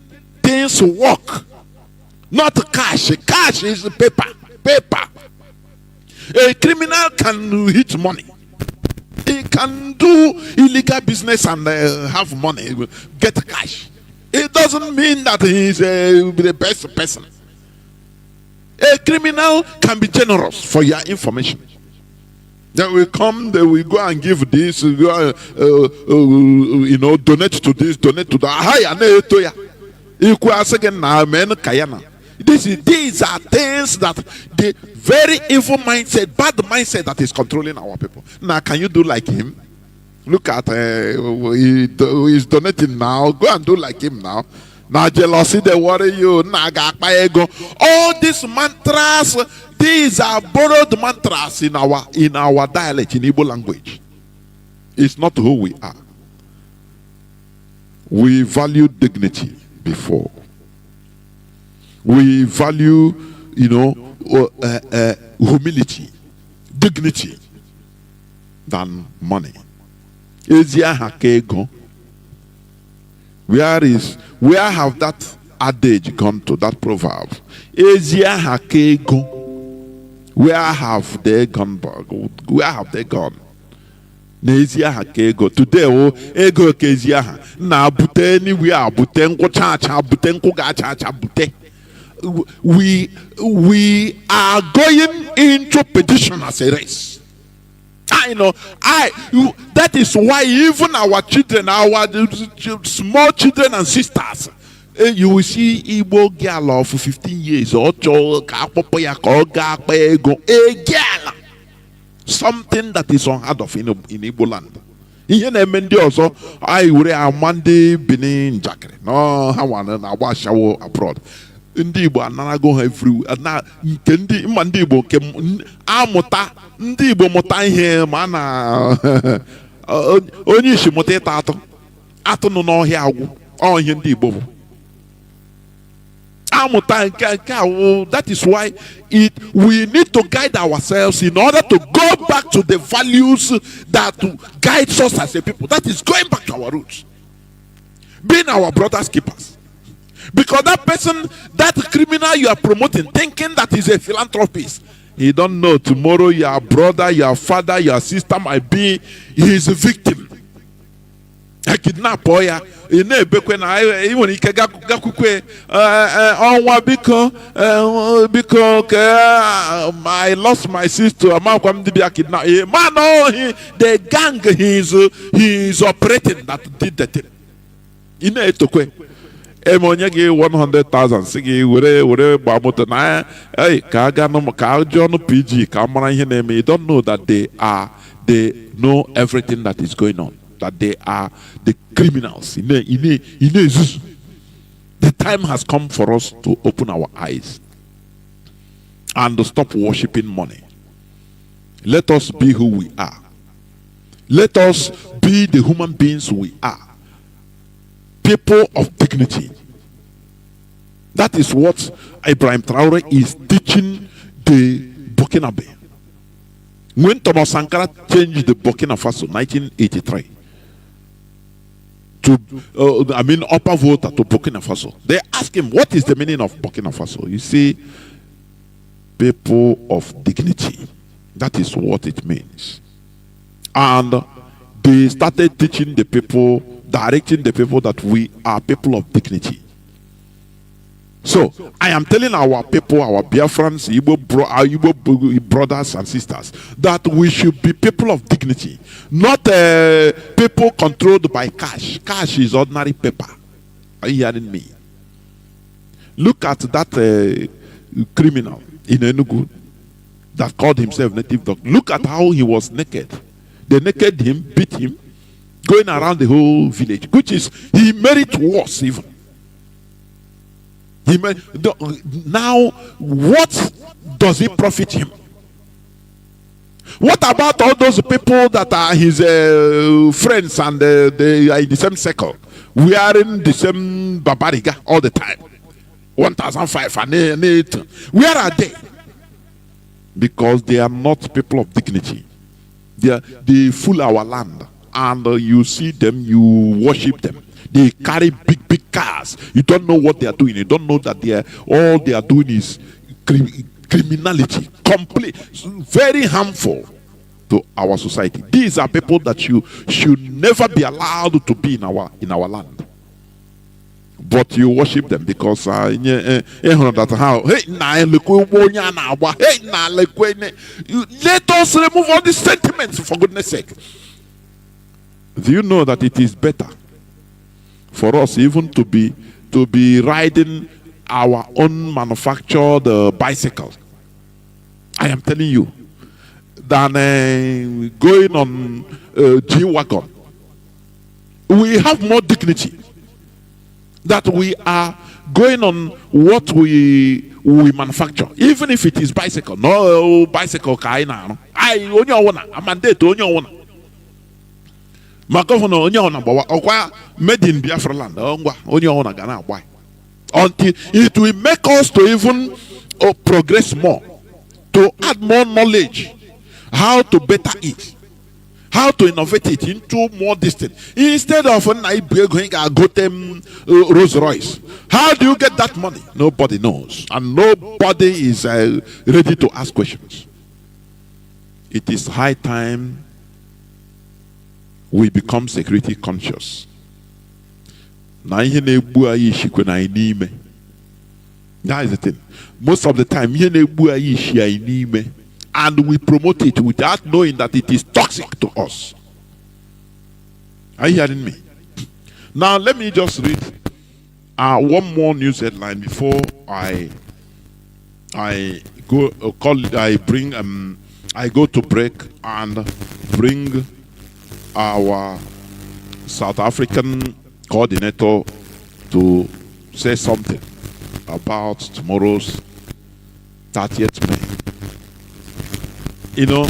things work. Not cash. Cash is paper. A criminal can hit money. He can do illegal business and have money, get cash. It doesn't mean that he is the best person. A criminal can be generous for your information. They will come, they will go and give this, donate to this, donate to that. These are things that the very evil mindset, bad mindset that is controlling our people. Now, can you do like him? Look at he's donating now. Go and do like him now. Now jealousy, they worry you. All these mantras, these are borrowed mantras in our dialect, in Igbo language. It's not who we are. We value dignity before. We value, humility, dignity than money. Where have that adage gone to, that proverb? Where have they gone? Where have they gone? Today, ego kezia na bute anywhere, bute nkocha, bute nkoga, bute. We are going into perdition as a race. That is why even our children, our small children and sisters, you will see Igbo girl of 15 years or a girl, something that is unheard of in Igbo land. Also, I would Amandi Benin Jackre. No, I want to wash abroad. Ndị Igbo anarago everywhere na nke ndị Igbo nke amụta ndị Igbo mụta ihe ma na onye isi mụta ịta atụ nọ n'ọhịa agwụ ihe ndị Igbo bụ amụta nke that is why we need to guide ourselves in order to go back to the values that guides us as a people. That is going back to our roots, being our brothers' keepers. Because that person, that criminal you are promoting, thinking that he's a philanthropist, he don't know tomorrow your brother, your father, your sister might be his victim. A kidnap boy, even because I lost my sister, the gang he is operating that did the thing. Emonye gị 100,000 si gị were gbamoto na hey ka aga no ka John PG ka mara ihe na-eme. You don't know that they know everything that is going on, that they are the criminals. The time has come for us to open our eyes and to stop worshiping money. Let us be who we are. Let us be the human beings we are. People of dignity. That is what Ibrahim Traore is teaching the Burkinabe. When Thomas Sankara changed the Burkina Faso 1983 to upper voter to Burkina Faso, they asked him, what is the meaning of Burkina Faso? You see, people of dignity. That is what it means. And they started teaching the people, directing the people that we are people of dignity. So I am telling our people, our Biafrans, our Igbo brothers and sisters, that we should be people of dignity, not people controlled by cash. Cash is ordinary paper. Are you hearing me? Look at that criminal in Enugu that called himself native doctor. Look at how he was naked. They naked him, beat him, going around the whole village, which is, he made it worse even. Now, what does it profit him? What about all those people that are his friends and they are in the same circle, wearing the same babariga all the time? 1,005 and 8. Where are they? Because they are not people of dignity. They fool our land, and you see them, you worship them. They carry big cars. You don't know what they are doing. You don't know that all they are doing is criminality, complete, very harmful to our society. These are people that you should never be allowed to be in our land. But you worship them because let us remove all these sentiments, for goodness sake. Do you know that it is better for us even to be riding our own manufactured bicycle? I am telling you, than going on G-Wagon. We have more dignity. That we are going on what we manufacture, even if it is bicycle. No bicycle kaina. I only wanna a mandate only wanna. My governor only wanna buy made in Biafra land. Only wanna gonna buy until it will make us to even progress more, to add more knowledge, how to better it, how to innovate it into more distant. Instead of going to go them Rolls Royce, how do you get that money? Nobody knows, and nobody is ready to ask questions. It is high time we become security conscious. That is the thing. Most of the time, and we promote it without knowing that it is toxic to us. Are you hearing me? Now let me just read one more news headline before I go to break and bring our South African coordinator to say something about tomorrow's 30th May. You know,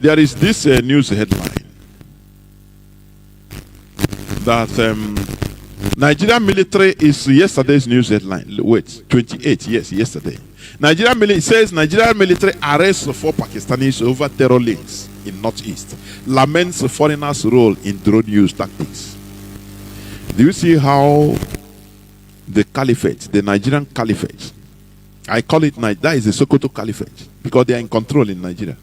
there is this news headline that Nigerian military is yesterday's news headline. Wait, 28, yes, yesterday. It says Nigerian military arrests 4 Pakistanis over terror links in Northeast. Laments foreigners' role in drone use tactics. Do you see how the caliphate, the Nigerian caliphate, I call it, that is the Sokoto caliphate, because they are in control in Nigeria.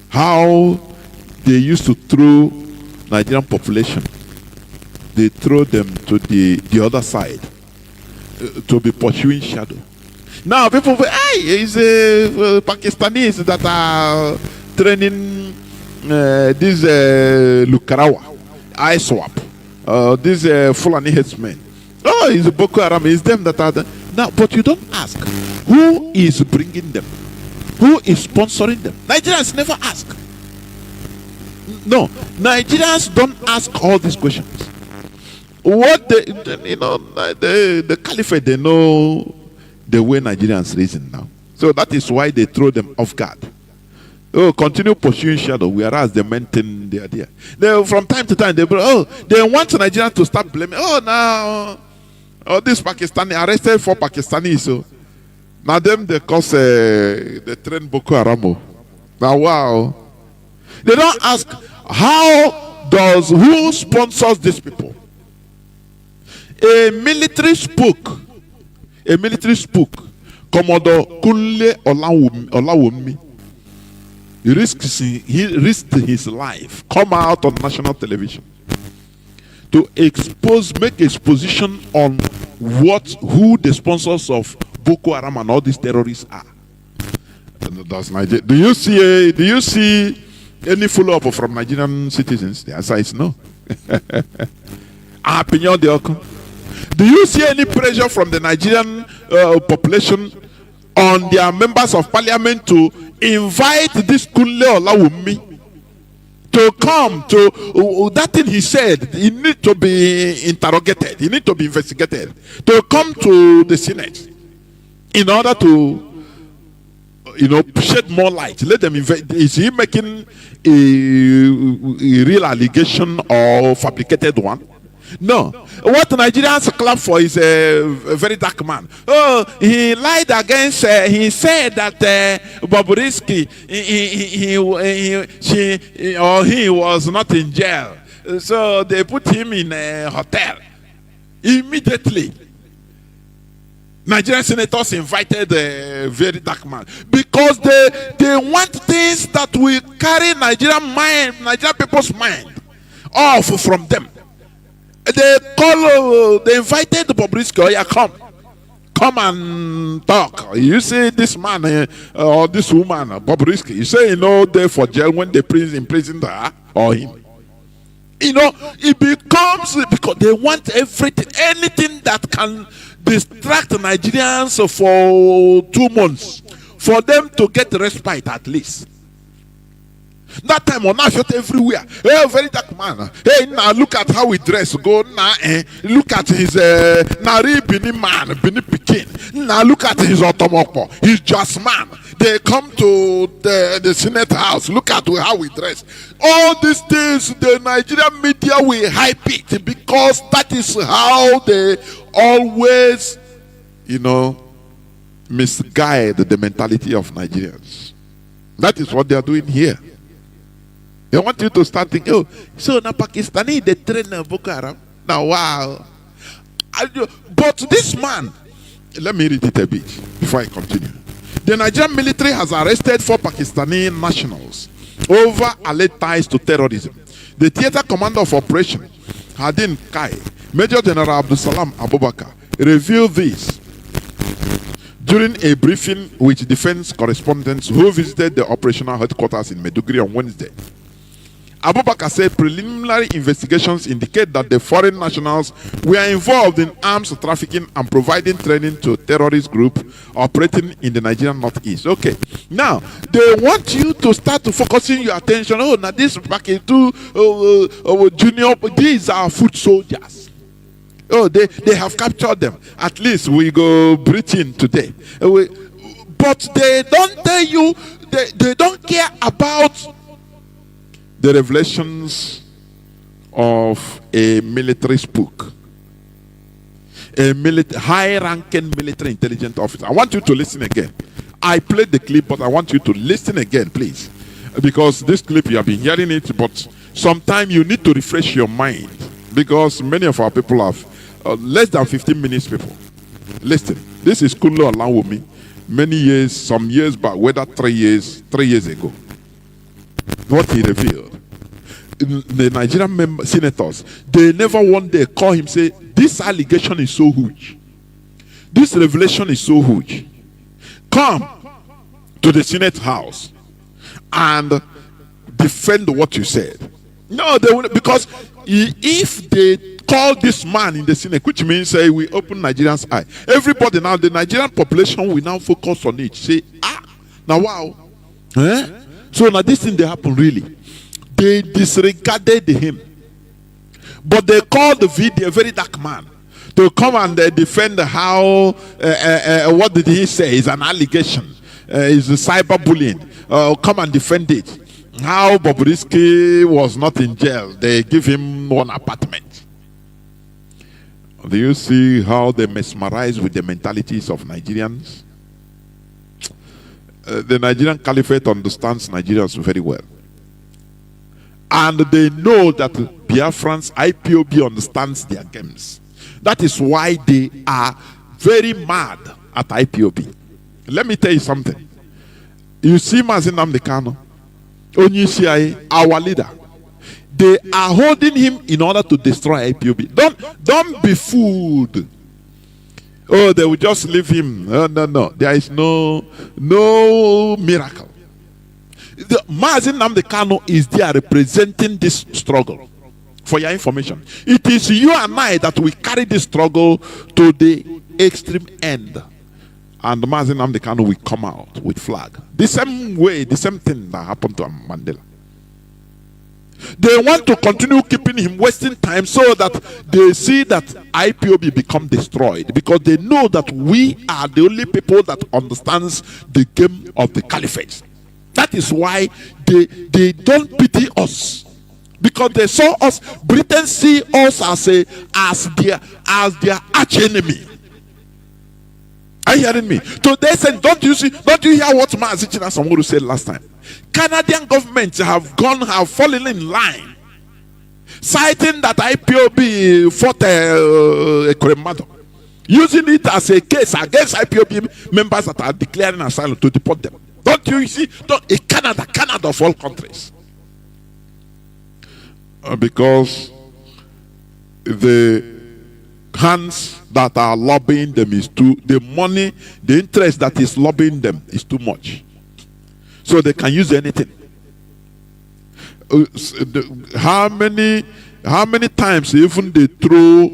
How they used to throw Nigerian population, they throw them to the other side to be pursuing shadow. Now people say, hey, it's Pakistanis that are training this Lukarawa, ISWAP, this Fulani headsmen. Oh, it's Boko Haram, it's them that are now, but you don't ask who is bringing them. Who is sponsoring them? Nigerians never ask. No, Nigerians don't ask all these questions. What the caliphate, they know the way Nigerians reason now. So that is why they throw them off guard. Oh, continue pursuing shadow, whereas they maintain the idea. They, from time to time, they want Nigerians to start blaming. This Pakistani arrested 4 Pakistanis. So now them they cause they train Boko Haram. Now wow. They don't ask who sponsors these people. A military spook, Commodore Kunle Olawumi, he risked his life, come out on national television to make exposition on who the sponsors of Boko Haram and all these terrorists are. Does Nigeria, do you see any follow-up from Nigerian citizens? The answer is no. Do you see any pressure from the Nigerian population on their members of parliament to invite this Kunle Olawumi to come to that thing he said? He need to be interrogated, he need to be investigated, to come to the Senate in order to shed more light. Let them is he making a real allegation or fabricated one? No. What Nigerians clap for is a very dark man. Oh, he lied against. He said that Bobrisky he was not in jail, so they put him in a hotel. Immediately, Nigerian senators invited a very dark man because they want things that will carry Nigerian people's mind off from them. They invited Bobrisky. Oh yeah, come and talk. You see this man or this woman, Bobrisky. You say they're for jail when they imprisoned her or him. It becomes because they want everything, anything that can distract Nigerians for 2 months, for them to get respite at least. That time on shot everywhere. Hey, very dark man. Hey, now look at how he dress. Go now. Look at his Nari Bini man, Bini Pikin. Now look at his automobile. He's just man. They come to the Senate House. Look at how we dress. All these things, the Nigerian media will hype it because that is how they always, misguide the mentality of Nigerians. That is what they are doing here. They want you to start thinking, oh, so now Pakistani, they train Boko Haram. Now, wow. But this man, let me read it a bit before I continue. The Nigerian military has arrested 4 Pakistani nationals over alleged ties to terrorism. The theater commander of operation, Hadin Kai, Major General Abdul Salam Abubakar, revealed this during a briefing with defense correspondents who visited the operational headquarters in Maiduguri on Wednesday. Abubakar said preliminary investigations indicate that the foreign nationals were involved in arms trafficking and providing training to terrorist group operating in the Nigerian northeast. Okay, now they want you to start focusing your attention. Oh, now this back into junior, these are foot soldiers. Oh, they have captured them. At least we go Britain today. But they don't tell you, they don't care about the revelations of a military spook, a high-ranking military intelligence officer. I want you to listen again. I played the clip, but I want you to listen again, please. Because this clip, you have been hearing it, but sometimes you need to refresh your mind. Because many of our people have less than 15 minutes people. Listen, this is Kunle Olawumi. Many years, some years back, whether 3 years ago. What he revealed. The Nigerian senators, they never one day call him say, this allegation is so huge. This revelation is so huge. Come to the Senate House and defend what you said. No, they will, because if they call this man in the Senate, which means we open Nigerians' eye. Everybody now, the Nigerian population will now focus on it. Say, now wow. So now this thing they happen really. They disregarded him. But they called the video a very dark man to come and defend how, what did he say? It's an allegation. It's a cyberbullying. Come and defend it. How Bobrisky was not in jail. They give him one apartment. Do you see how they mesmerize with the mentalities of Nigerians? The Nigerian Caliphate understands Nigerians very well. And they know that Biafrans, IPOB understands their games. That is why they are very mad at IPOB. Let me tell you something. You see Mazi Jonathan Chinedu, our leader. They are holding him in order to destroy IPOB. Don't be fooled Oh, they will just leave him. No. There is no miracle. The Mazi Nnamdi Kanu is there representing this struggle. For your information, it is you and I that we carry this struggle to the extreme end. And Mazi Nnamdi Kanu will come out with flag. The same way, the same thing that happened to Mandela. They want to continue keeping him wasting time so that they see that IPOB become destroyed, because they know that we are the only people that understands the game of the caliphate. That is why they don't pity us, because they saw us. Britain see us as their arch enemy. Are you hearing me? So they said, don't you hear what Mazi Jonathan Chinedu said last time? Canadian governments have fallen in line, citing that IPOB fought a Kuremado, using it as a case against IPOB members that are declaring asylum to deport them. Don't you see? Canada of all countries. Because the hands that are lobbying them is too, the money, the interest that is lobbying them is too much. So they can use anything. How many times even they throw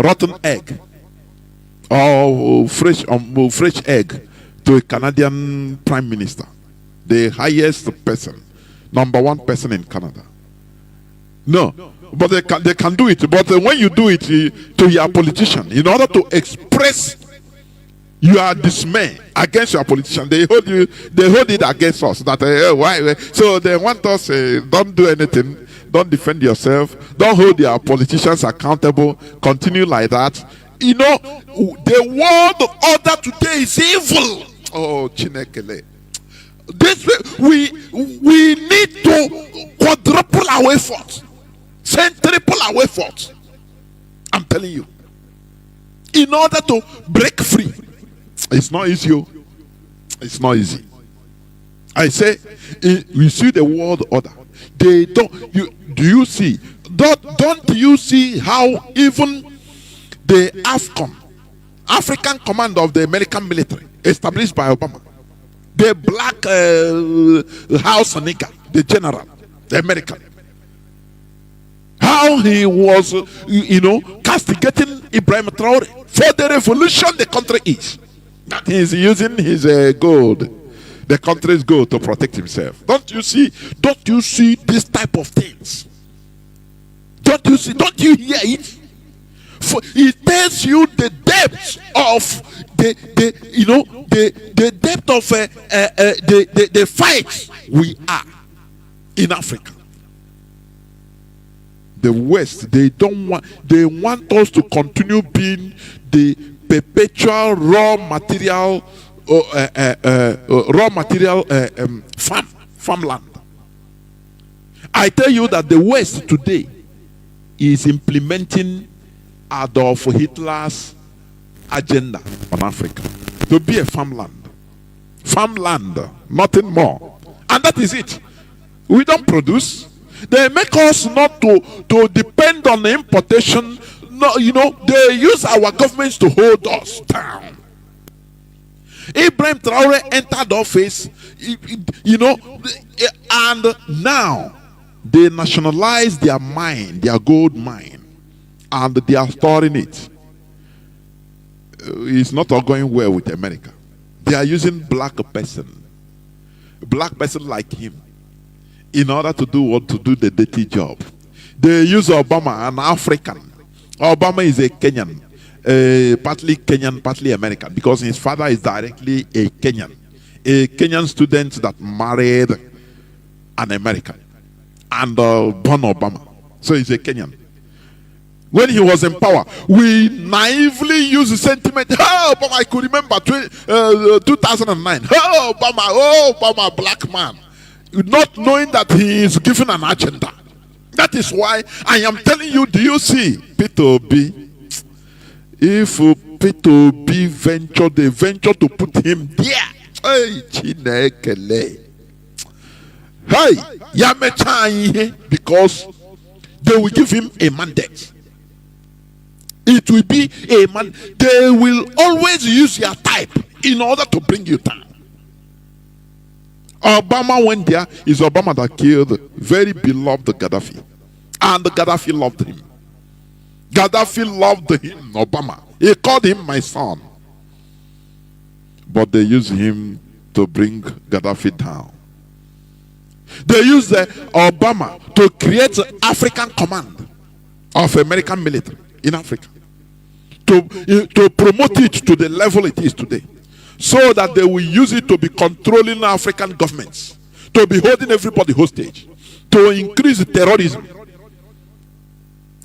rotten egg or fresh egg to a Canadian prime minister, the highest person, #1 person in Canada. No, but they can do it. But when you do it to your politician, in order to express your dismay against your politician, they hold it against us. That why? So they want us don't do anything, don't defend yourself, don't hold your politicians accountable. Continue like that. You know, the world order today is evil. Oh, Chinekele. This way, we need to quadruple our efforts, triple our efforts. I'm telling you, in order to break free. It's not easy. It's not easy. I say, we see the world order. They don't. Do you see? Don't you see how even the African command of the American military, established by Obama, the black house nigger, the general, the American, how he was, castigating Ibrahim Traore for the revolution the country is. That he is using his gold, the country's gold, to protect himself. Don't you see this type of things? Don't you hear it? For it tells you the depth of the depth of the fight we are in Africa. The West, they want us to continue being the perpetual raw material farmland. I tell you that the West today is implementing Adolf Hitler's agenda on Africa to be a farmland, nothing more, and that is it. We don't produce. They make us not to depend on importation. No, they use our governments to hold us down. Ibrahim Traore entered office, and now they nationalize their mine, their gold mine, and they are storing it. It's not all going well with America. They are using black person like him, in order to do the dirty job. They use Obama, an African. Obama is a Kenyan, partly Kenyan, partly American, because his father is directly a Kenyan student that married an American and born Obama. So he's a Kenyan. When he was in power, we naively used the sentiment, oh, Obama, I could remember 2009. Oh, Obama, black man. Not knowing that he is given an agenda. That is why I am telling you, do you see Peter Obi? If Peter Obi they venture to put him there. Hey, Chinekele. Hey, Yamecha, because they will give him a mandate. It It will be a man. They will always use your type in order to bring you down. Obama went there. It's Obama that killed very beloved Gaddafi. And Gaddafi loved him. Gaddafi loved him, Obama. He called him my son. But they used him to bring Gaddafi down. They used Obama to create the African command of American military in Africa. To promote it to the level it is today. So that they will use it to be controlling African governments. To be holding everybody hostage. To increase terrorism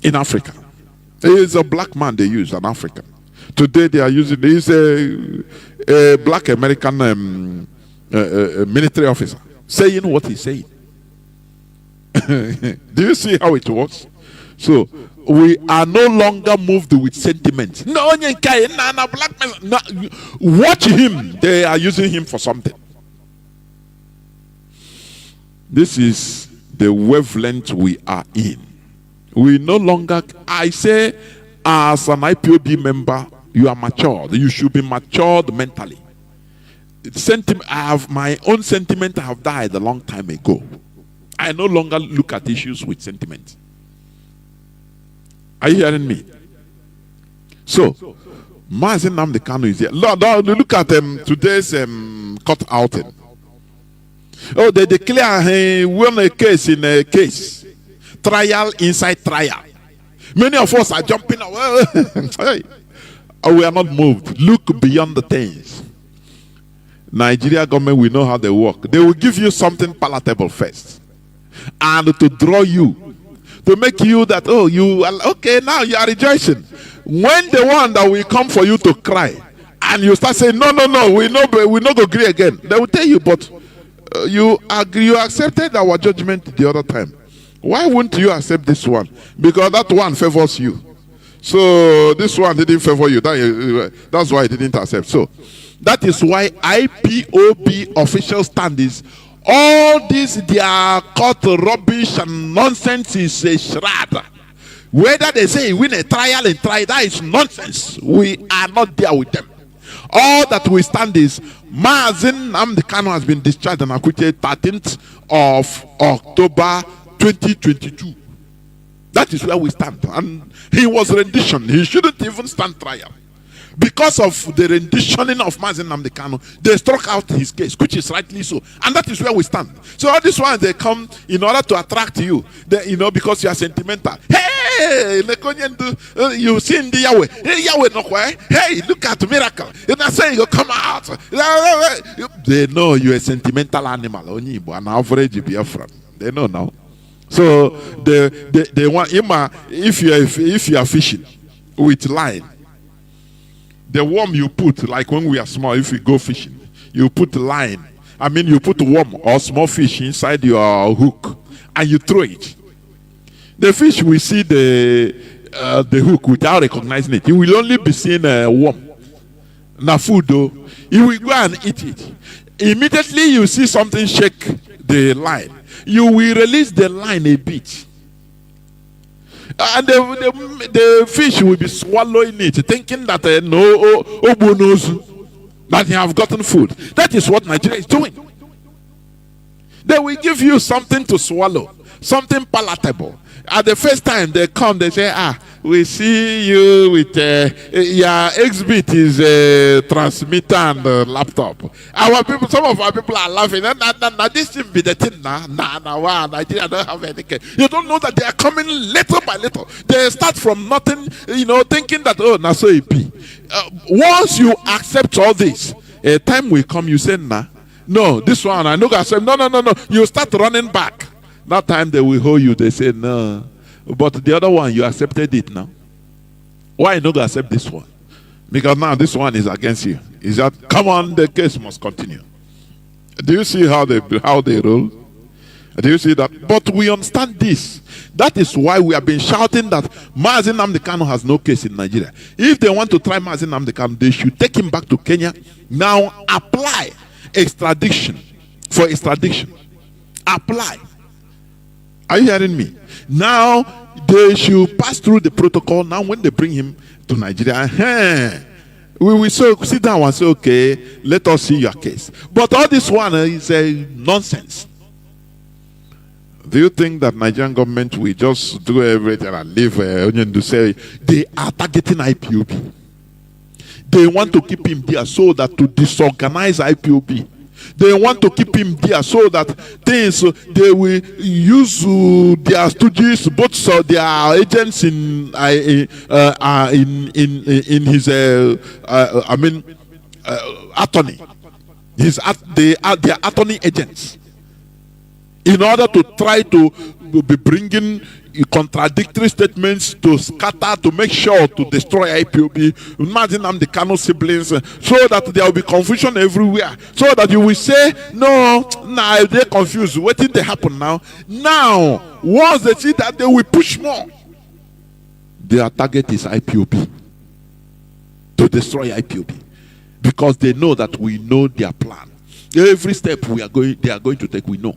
in Africa. He is a black man they use, an African. Today they are using, he's a black American military officer saying what he's saying. Do you see how it works? So we are no longer moved with sentiment. No, black man. No, watch him. They are using him for something. This is the wavelength we are in. We no longer, I say, as an IPOB member, you are matured. You should be matured mentally. I have my own sentiment. I have died a long time ago. I no longer look at issues with sentiment. Are you hearing me? So, Mazi Nnamdi Kanu is here. Look at today's court outing. Oh, they declare he won a case in a case. Trial inside trial. Many of us are jumping away. Hey. We are not moved. Look beyond the things. Nigeria government, we know how they work. They will give you something palatable first. And to draw you. To make you that, oh, you are okay, now you are rejoicing. When the one that will come for you to cry, and you start saying, no, we not go agree again. They will tell you, but you accepted our judgment the other time. Why wouldn't you accept this one? Because that one favors you. So this one didn't favor you. That's why I didn't accept. So that is why IPOB official stand is all this their court rubbish and nonsense is a charade. Whether they say win a trial and try, that is nonsense. We are not there with them. All that we stand is Mazi Nnamdi Kanu has been discharged and acquitted 13th of October 2022. That is where we stand. And he was renditioned. He shouldn't even stand trial. Because of the renditioning of Mazi Nnamdi Kanu, they struck out his case, which is rightly so. And that is where we stand. So all these ones, they come in order to attract you, because you are sentimental. Hey, you see in the Yahweh. Hey, Yahweh, no way. Hey, look at the miracle. You're not saying you come out. They know you're a sentimental animal. Only an average Biafra. They know now. So they want if you are fishing with line, the worm you put, like when we are small, if we go fishing, you put line. I mean, you put worm or small fish inside your hook and you throw it. The fish will see the hook without recognizing it. He will only be seeing a worm. Now food though, he will go and eat it. Immediately you see something shake the line, you will release the line a bit. And the fish will be swallowing it, thinking that Obo knows that they have gotten food. That is what Nigeria is doing. They will give you something to swallow, something palatable. At the first time they come, they say, we see you with your exhibit is a transmitter and a laptop. Our people, some of our people are laughing. Now this thing be the thing now. Wow, Nigeria don't have anything. You don't know that they are coming little by little. They start from nothing, thinking that now so it be. Once you accept all this, a time will come. You say, no, this one I know. I say, no. You start running back. That time they will hold you. They say no. But the other one, you accepted it now. Why not accept this one? Because now this one is against you. Is that, come on, the case must continue. Do you see how they roll? Do you see that? But we understand this. That is why we have been shouting that Mazi Nnamdi Kanu has no case in Nigeria. If they want to try Mazi Nnamdi Kanu, they should take him back to Kenya. Now apply extradition for extradition. Apply. Are you hearing me? Now they should pass pass through the protocol. Now when they bring him to Nigeria, we will sit down and say, okay, let us see your case. But all this one is nonsense. Do you think that Nigerian government will just do everything and leave Onion to say they are targeting IPOB? They want to keep him there so that to disorganize IPOB. They want to keep him there so that things they will use their stooges, both their agents in his attorney. They are their attorney agents, in order to try to be bringing contradictory statements to scatter, to make sure to destroy IPOB. Imagine I'm the Kano siblings, so that there will be confusion everywhere, so that you will say, no, now they're confused. What did they happen now? Now, once they see that, they will push more. Their target is IPOB, to destroy IPOB, because they know that we know their plan. Every step they are going to take, we know.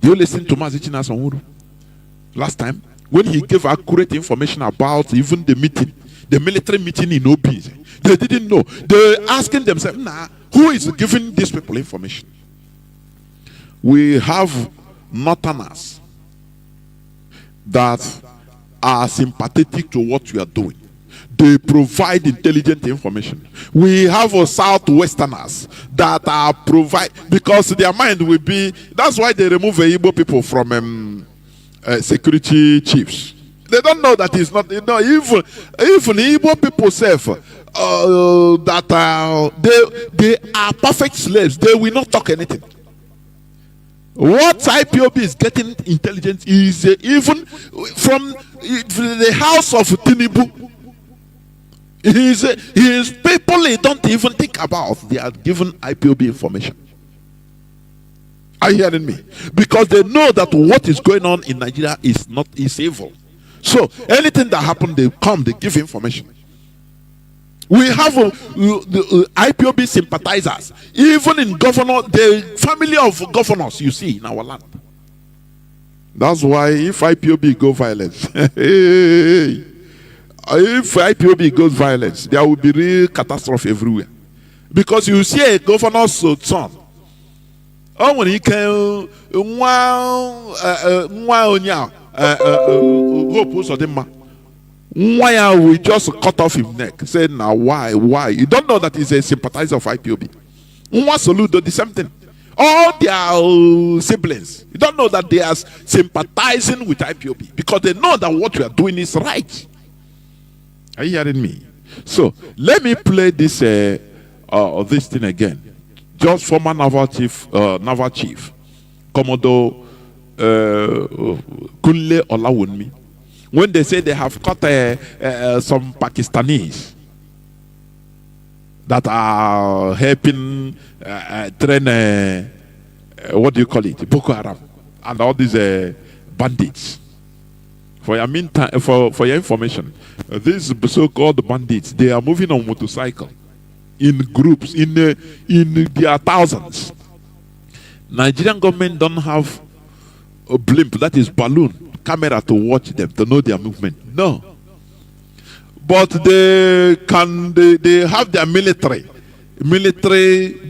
You listen to Mazi Jonathan Chinedu last time when he gave accurate information about even the meeting, the military meeting in Obi. They didn't know. They were asking themselves, who is giving these people information? We have northerners that are sympathetic to what we are doing. They provide intelligent information. We have southwesterners that are provide, because their mind will be, that's why they remove the Igbo people from security chiefs. They don't know that it's not, even Igbo people self, that they are perfect slaves. They will not talk anything. What IPOB is getting intelligence is even from the house of Tinubu. His people, they don't even think about. They are given IPOB information. Are you hearing me? Because they know that what is going on in Nigeria is evil. So anything that happens, they give information. We have the IPOB sympathizers, even in the family of governors you see in our land. That's why if IPOB go violence, if IPOB goes violence, there will be real catastrophe everywhere. Because you see a governor's son, when he can why we just cut off his neck? Say now why? You don't know that he's a sympathizer of IPOB. Soludo the same thing. All their siblings, you don't know that they are sympathizing with IPOB because they know that what we are doing is right. Are you hearing me? So let me play this this thing again. Just former naval chief, Commodore Kunle Olawunmi, when they say they have caught some Pakistanis that are helping train what do you call it, Boko Haram and all these bandits. For your meantime, for your information, these so-called bandits, they are moving on motorcycle in groups, in their thousands. Nigerian government don't have a blimp, that is balloon camera, to watch them, to know their movement. No, but they have their military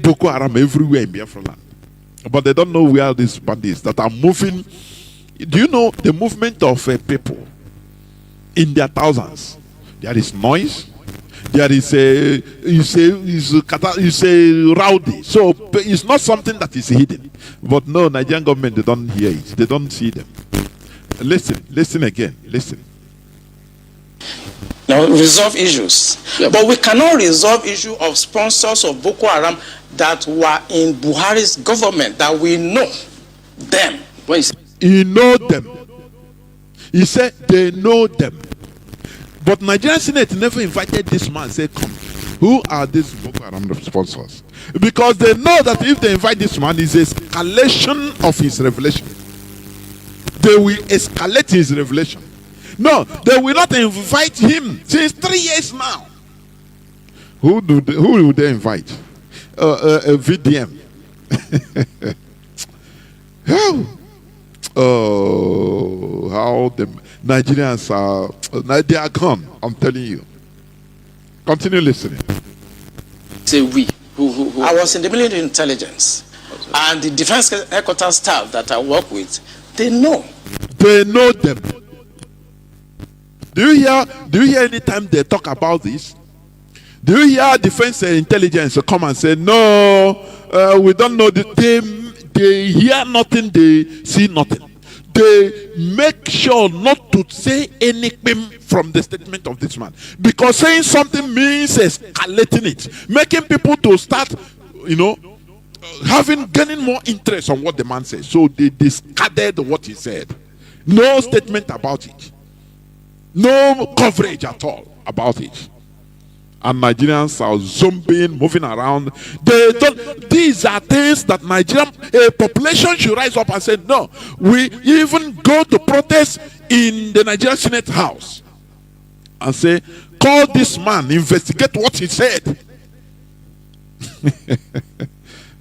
Boko Haram everywhere in Biafra land, but they don't know where these bandits that are moving. Do you know the movement of people in their thousands? There is noise. There is a rowdy. So it's not something that is hidden. But no, Nigerian government, they don't hear it. They don't see them. Listen again. Listen. Now resolve issues, but we cannot resolve issue of sponsors of Boko Haram that were in Buhari's government, that we know them. He know them. He said they know them. But Nigerian Senate never invited this man and said, come, who are these Boko Haram sponsors? Because they know that if they invite this man, it's escalation of his revelation. They will escalate his revelation. No, they will not invite him since 3 years now. Who will they invite? VDM. Oh, how Nigerians they are gone. I'm telling you. Continue listening. Say we. Who? I was in the military intelligence, and the defense headquarters staff that I work with, they know. They know them. Do you hear any time they talk about this? Do you hear defense intelligence come and say, no, we don't know that they hear nothing, they see nothing. They make sure not to say anything from the statement of this man. Because saying something means escalating it. Making people to start, gaining more interest on what the man says. So they discarded what he said. No statement about it. No coverage at all about it. And Nigerians are zombieing, moving around. They don't. These are things that Nigerian population should rise up and say, no. We even go to protest in the Nigerian Senate House and say, call this man, investigate what he said.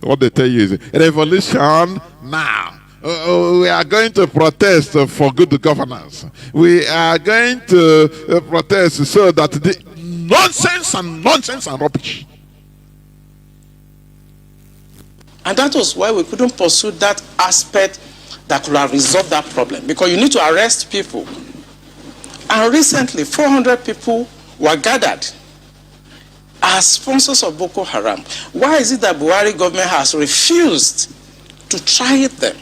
What they tell you is, revolution now. We are going to protest for good governance. We are going to protest so that the nonsense and rubbish. And that was why we couldn't pursue that aspect that could have resolved that problem. Because you need to arrest people. And recently, 400 people were gathered as sponsors of Boko Haram. Why is it that Buhari government has refused to try them?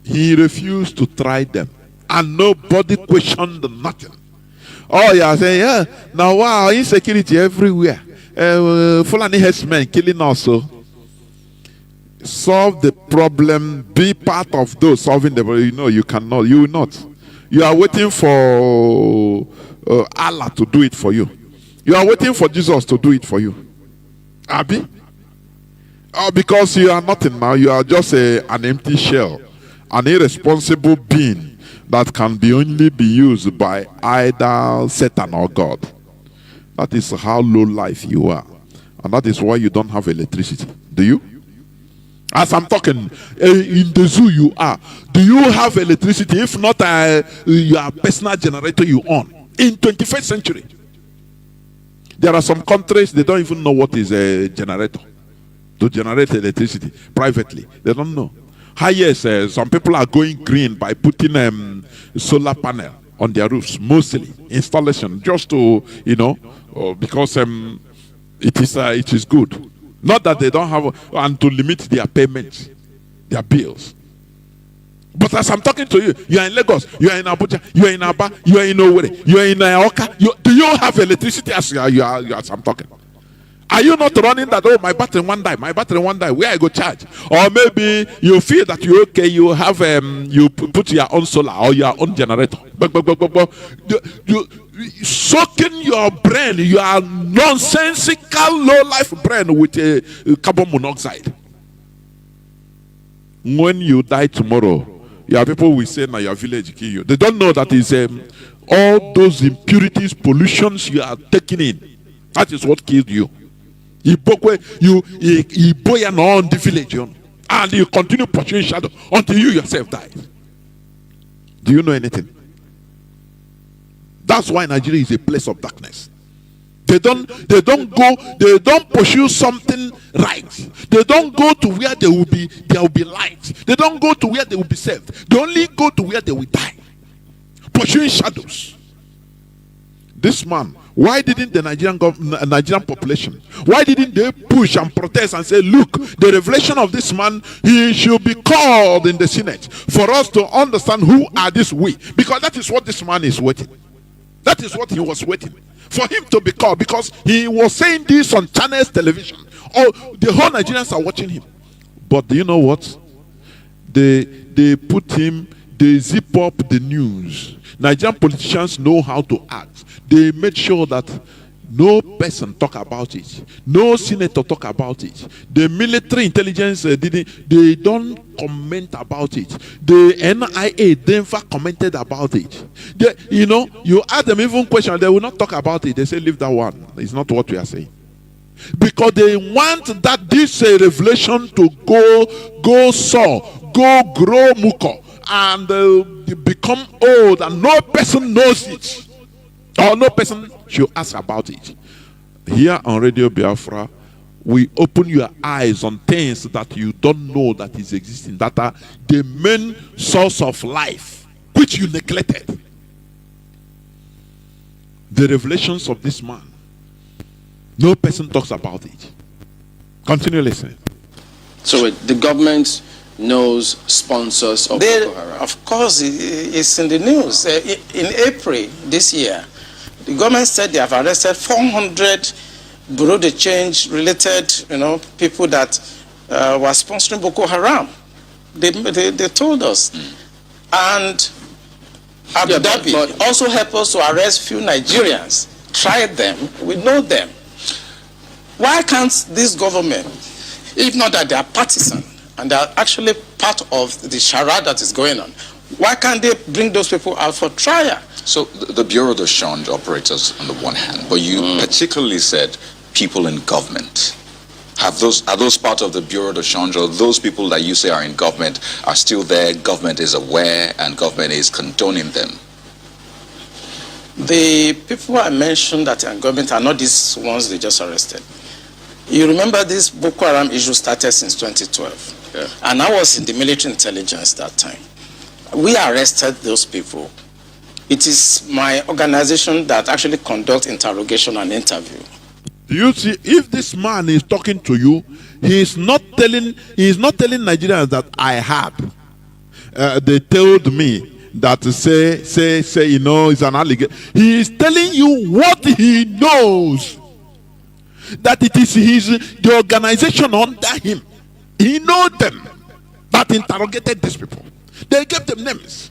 He refused to try them. And nobody questioned nothing. Oh, yeah, saying, yeah, now wow, insecurity everywhere. Fulani herdsmen killing also. Solve the problem, be part of those solving the problem. You cannot, you will not. You are waiting for Allah to do it for you. You are waiting for Jesus to do it for you. Abi? Because you are nothing now, you are just an empty shell, an irresponsible being that can only be used by either Satan or God. That is how low life you are. And that is why you don't have electricity. Do you? As I'm talking, in the zoo you are. Do you have electricity? If not, your personal generator you own. In 21st century. There are some countries, they don't even know what is a generator. To generate electricity privately. They don't know. Yes, some people are going green by putting solar panel on their roofs, mostly installation, just to because it is good. Not that they don't have and to limit their payments, their bills. But as I'm talking to you, you are in Lagos, you are in Abuja, you are in Aba, you are in Owerri, you are in Oka. Do you have electricity as I'm talking? Are you not running that, oh, my battery one die, where I go charge? Or maybe you feel that you're okay, you have you put your own solar or your own generator. You soaking your brain, your nonsensical low-life brain with carbon monoxide. When you die tomorrow, your people will say, now your village kill you. They don't know that is all those impurities, pollutions you are taking in. That is what killed you. You on the village, and you continue pursuing shadow until you yourself die. Do you know anything? That's why Nigeria is a place of darkness. They don't pursue something right. They don't go to where there will be light. They don't go to where they will be saved. They only go to where they will die. Pursuing shadows. This man, why didn't the Nigerian population, why didn't they push and protest and say, look, the revelation of this man, he should be called in the Senate for us to understand who are these we? Because that is what this man is waiting. That is what he was waiting. For him to be called, because he was saying this on channels television. Oh, the whole Nigerians are watching him. But do you know what? They put him, they zip up the news. Nigerian politicians know how to act. They made sure that no person talk about it. No senator talk about it. The military intelligence they don't comment about it. The NIA never commented about it. You ask them even question, they will not talk about it. They say, leave that one. It's not what we are saying. Because they want that this revelation to go soar, go grow muko, and they become old and no person knows it, or no person should ask about it. Here on Radio Biafra, we open your eyes on things that you don't know that is existing, that are the main source of life, which you neglected. The revelations of this man, no person talks about it. Continue listening. So the government knows sponsors of Boko Haram? Of course, it's in the news. In April this year, the government said they have arrested 400 Bureau de Change related, people that were sponsoring Boko Haram. They told us. And Abu Dhabi also helped us to arrest few Nigerians. Tried them, we know them. Why can't this government, if not that they are partisan and they are actually part of the charade that is going on, why can't they bring those people out for trial? So the Bureau de Change operates on the one hand, but you particularly said people in government. Are those part of the Bureau de Change, or those people that you say are in government are still there, government is aware and government is condoning them? The people I mentioned that are in government are not these ones they just arrested. You remember this Boko Haram issue started since 2012. Yeah. And I was in the military intelligence that time. We arrested those people. It is my organization that actually conducts interrogation and interview. Do you see, if this man is talking to you, he is not telling Nigerians that I had. They told me that say, it's an allegation. He is telling you what he knows. That it is the organization under him. He knows them that interrogated these people. They gave them names.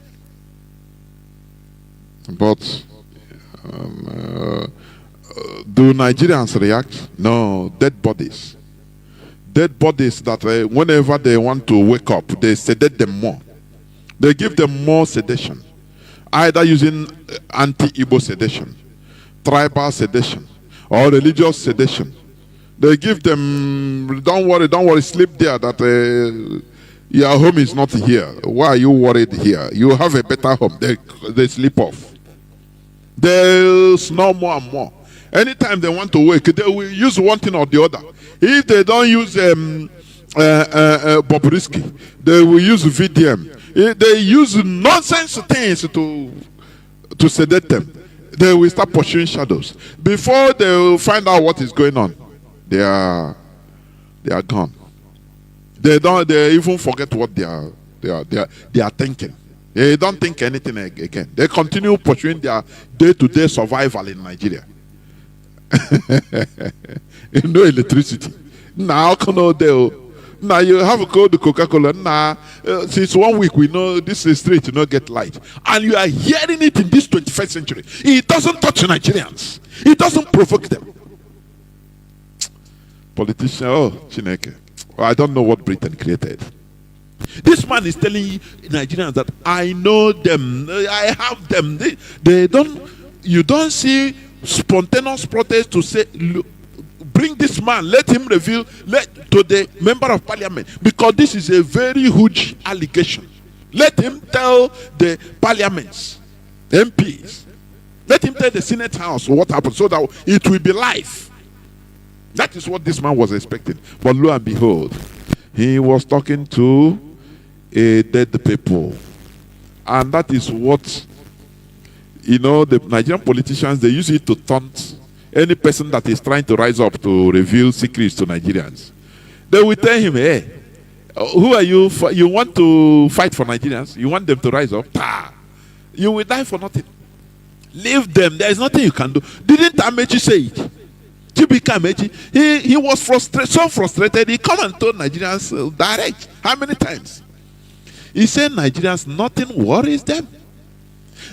But do Nigerians react? No. Dead bodies. Dead bodies that whenever they want to wake up, they sedate them more. They give them more sedation. Either using anti-Igbo sedation, tribal sedation, or religious sedation. They give them, don't worry, sleep there, that your home is not here. Why are you worried here? You have a better home. They sleep off. They snore more and more. Anytime they want to wake, they will use one thing or the other. If they don't use Bobrisky, they will use VDM. If they use nonsense things to sedate them, they will start pursuing shadows. Before they will find out what is going on, they are gone. They even forget what they are thinking. They don't think anything again. They continue pursuing their day-to-day survival in Nigeria. No electricity. Now you have a code to Coca-Cola. Now, since 1 week we know this is street not get light, and you are hearing it in this 21st century. It doesn't touch Nigerians. It doesn't provoke them. Politician, Chineke. I don't know what Britain created. This man is telling Nigerians that I know them, I have them. You don't see spontaneous protest to say, look, bring this man, let him reveal to the member of parliament, because this is a very huge allegation. Let him tell the parliaments, MPs, let him tell the Senate House what happened, so that it will be live. That is what this man was expecting. But lo and behold, he was talking to a dead people. And that is what, the Nigerian politicians, they use it to taunt any person that is trying to rise up to reveal secrets to Nigerians. They will tell him, hey, who are you? You want to fight for Nigerians? You want them to rise up? You will die for nothing. Leave them. There is nothing you can do. Didn't Amechi say it? Chibika Amechi, he was so frustrated, he come and told Nigerians direct. How many times? He said Nigerians, nothing worries them.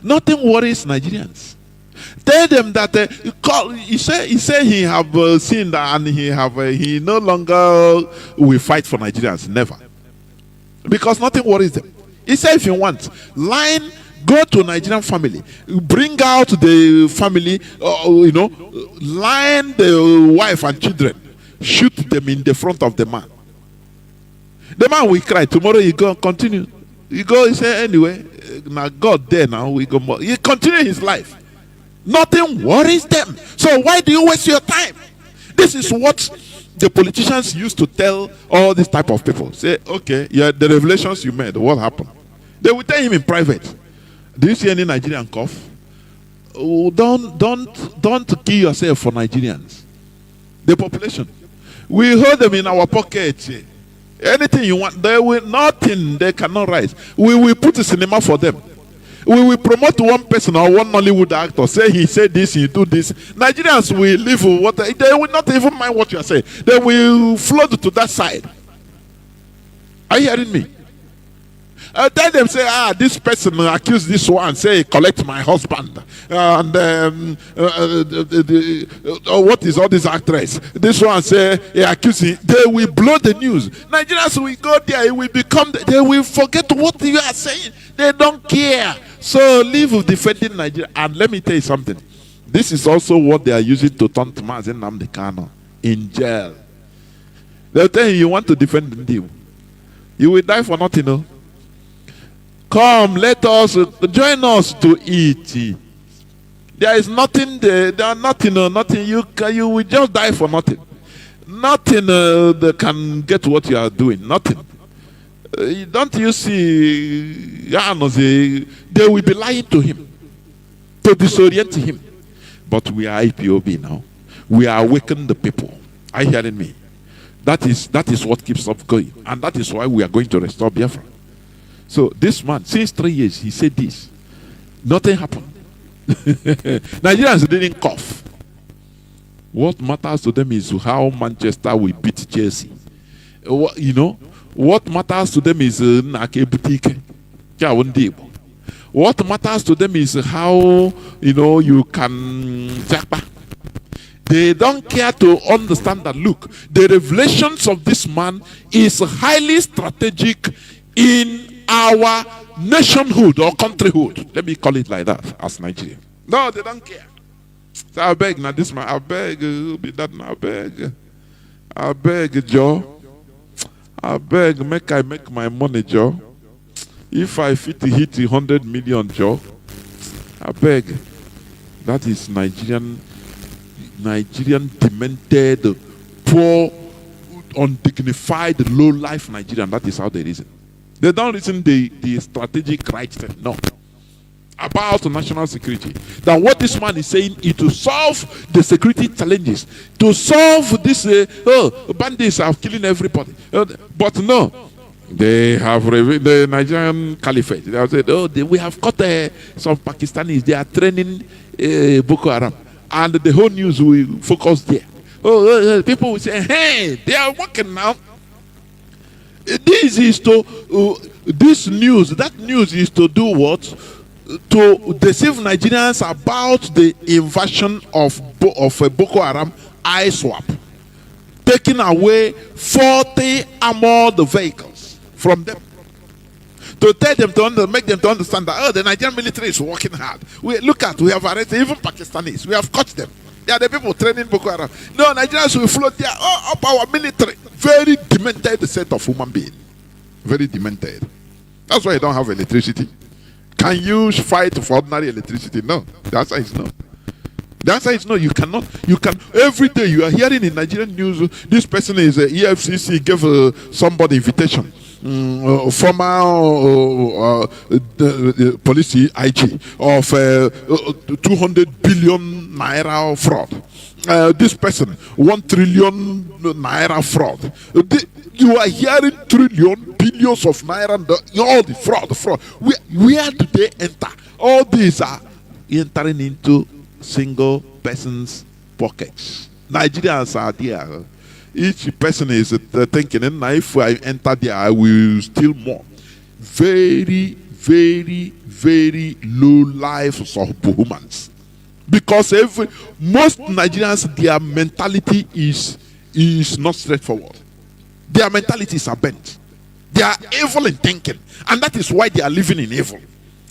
Nothing worries Nigerians. Tell them that he said he have seen that, and he no longer will fight for Nigerians. Never. Because nothing worries them. He said if you want, go to Nigerian family, bring out the family, line the wife and children, shoot them in the front of the man. The man will cry. Tomorrow he go and continue. You go, he say, anyway, now God there now, we go more. He continue his life. Nothing worries them. So why do you waste your time? This is what the politicians used to tell all these type of people. Say, okay, yeah, the revelations you made, what happened? They will tell him in private. Do you see any Nigerian cough? Oh, don't kill yourself for Nigerians. The population. We hold them in our pockets. Anything you want, they will nothing, they cannot rise. We will put a cinema for them. We will promote one person or one Nollywood actor. Say he said this, he do this. Nigerians will live with what they will not even mind what you are saying. They will float to that side. Are you hearing me? Tell them, say, this person accused this one, say, collect my husband. And what is all this actress? This one say, he accused him. They will blow the news. Nigerians will go there, it will become, they will forget what you are saying. They don't care. So leave defending Nigeria. And let me tell you something. This is also what they are using to turn to Mazi Nnamdi Kanu in jail. They'll tell you want to defend him. You will die for nothing, no? Come, let us join us to eat. There is nothing there. There are nothing. Nothing. You will just die for nothing. Nothing that can get what you are doing. Nothing. Don't you see? They will be lying to him to disorient him. But we are IPOB now. We are awakening the people. Are you hearing me? That is what keeps us going, and that is why we are going to restore Biafra. So this man, since 3 years, he said this. Nothing happened. Nigerians didn't cough. What matters to them is how Manchester will beat Chelsea. What matters to them is what matters to them is how you can. They don't care to understand that. Look, the revelations of this man is highly strategic in our nationhood or countryhood. Let me call it like that as Nigeria. No, they don't care. So I beg now this man, I beg, be that now, I beg, Joe. I beg, I make my money, Joe. If I fit hit 100 million, Joe, I beg. That is Nigerian demented, poor, undignified, low-life Nigerian. That is how they reason. They don't reason the strategic right thing. No. About national security. That what this man is saying is to solve the security challenges. To solve this, bandits are killing everybody. But no. They have the Nigerian caliphate. They have said, we have caught some Pakistanis. They are training Boko Haram. And the whole news will focus there. People will say, hey, they are working now. This news is to do what? To deceive Nigerians about the invasion of Boko Haram ISWAP, taking away 40 armored vehicles from them. To tell them make them to understand that the Nigerian military is working hard. We have arrested even Pakistanis. We have caught them. They are the people training Boko Haram. No, Nigerians will float there. Up our military. Very demented set of human being. Very demented. That's why you don't have electricity. Can you fight for ordinary electricity? No. The answer is no. The answer is no. You cannot. Every day you are hearing in Nigerian news, this person is EFCC gave somebody invitation. Former police IG of 200 billion naira fraud. This person 1 trillion naira fraud. You are hearing billions of naira, all the fraud. Where do they enter? All these are entering into single person's pockets. Nigerians are there. Each person is thinking, and if I enter there, I will steal more. Very, very, very low lives of humans. Because most Nigerians, their mentality is not straightforward. Their mentalities are bent. They are evil in thinking. And that is why they are living in evil.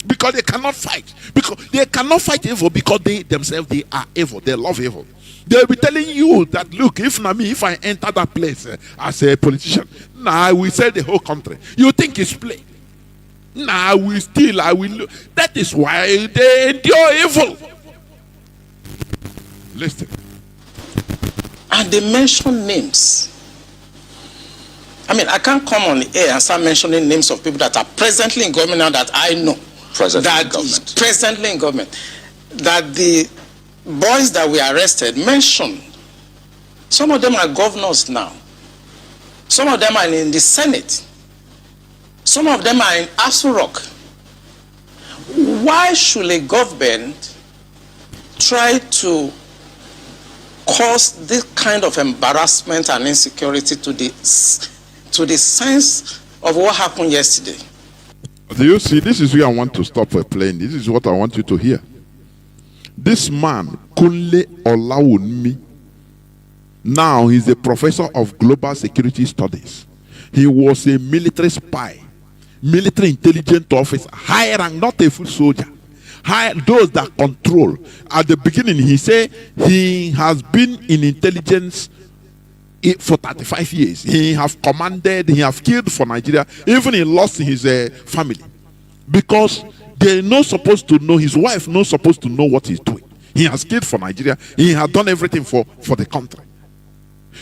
Because they cannot fight. Because they cannot fight evil because they themselves, they are evil. They love evil. They'll be telling you that, look, if I enter that place as a politician, I will sell the whole country. You think it's play. Now I will. That is why they endure evil. Listen. And they mention names. I mean, I can't come on the air and start mentioning names of people that are presently in government now that I know. Presently in government. That the boys that we arrested mentioned. Some of them are governors now. Some of them are in the Senate. Some of them are in Aso Rock. Why should a government try to cause this kind of embarrassment and insecurity to the sense of what happened yesterday? Do you see? This is where I want to stop playing. This is what I want you to hear. This man, Kunle Olawunmi, now he's a professor of global security studies. He was a military spy, military intelligence officer, high rank, not a full soldier. Those that control. At the beginning, he said he has been in intelligence for 35 years. He have commanded, he have killed for Nigeria. Even he lost his family. Because they're not supposed to know, his wife not supposed to know what he's doing. He has killed for Nigeria. He has done everything for the country.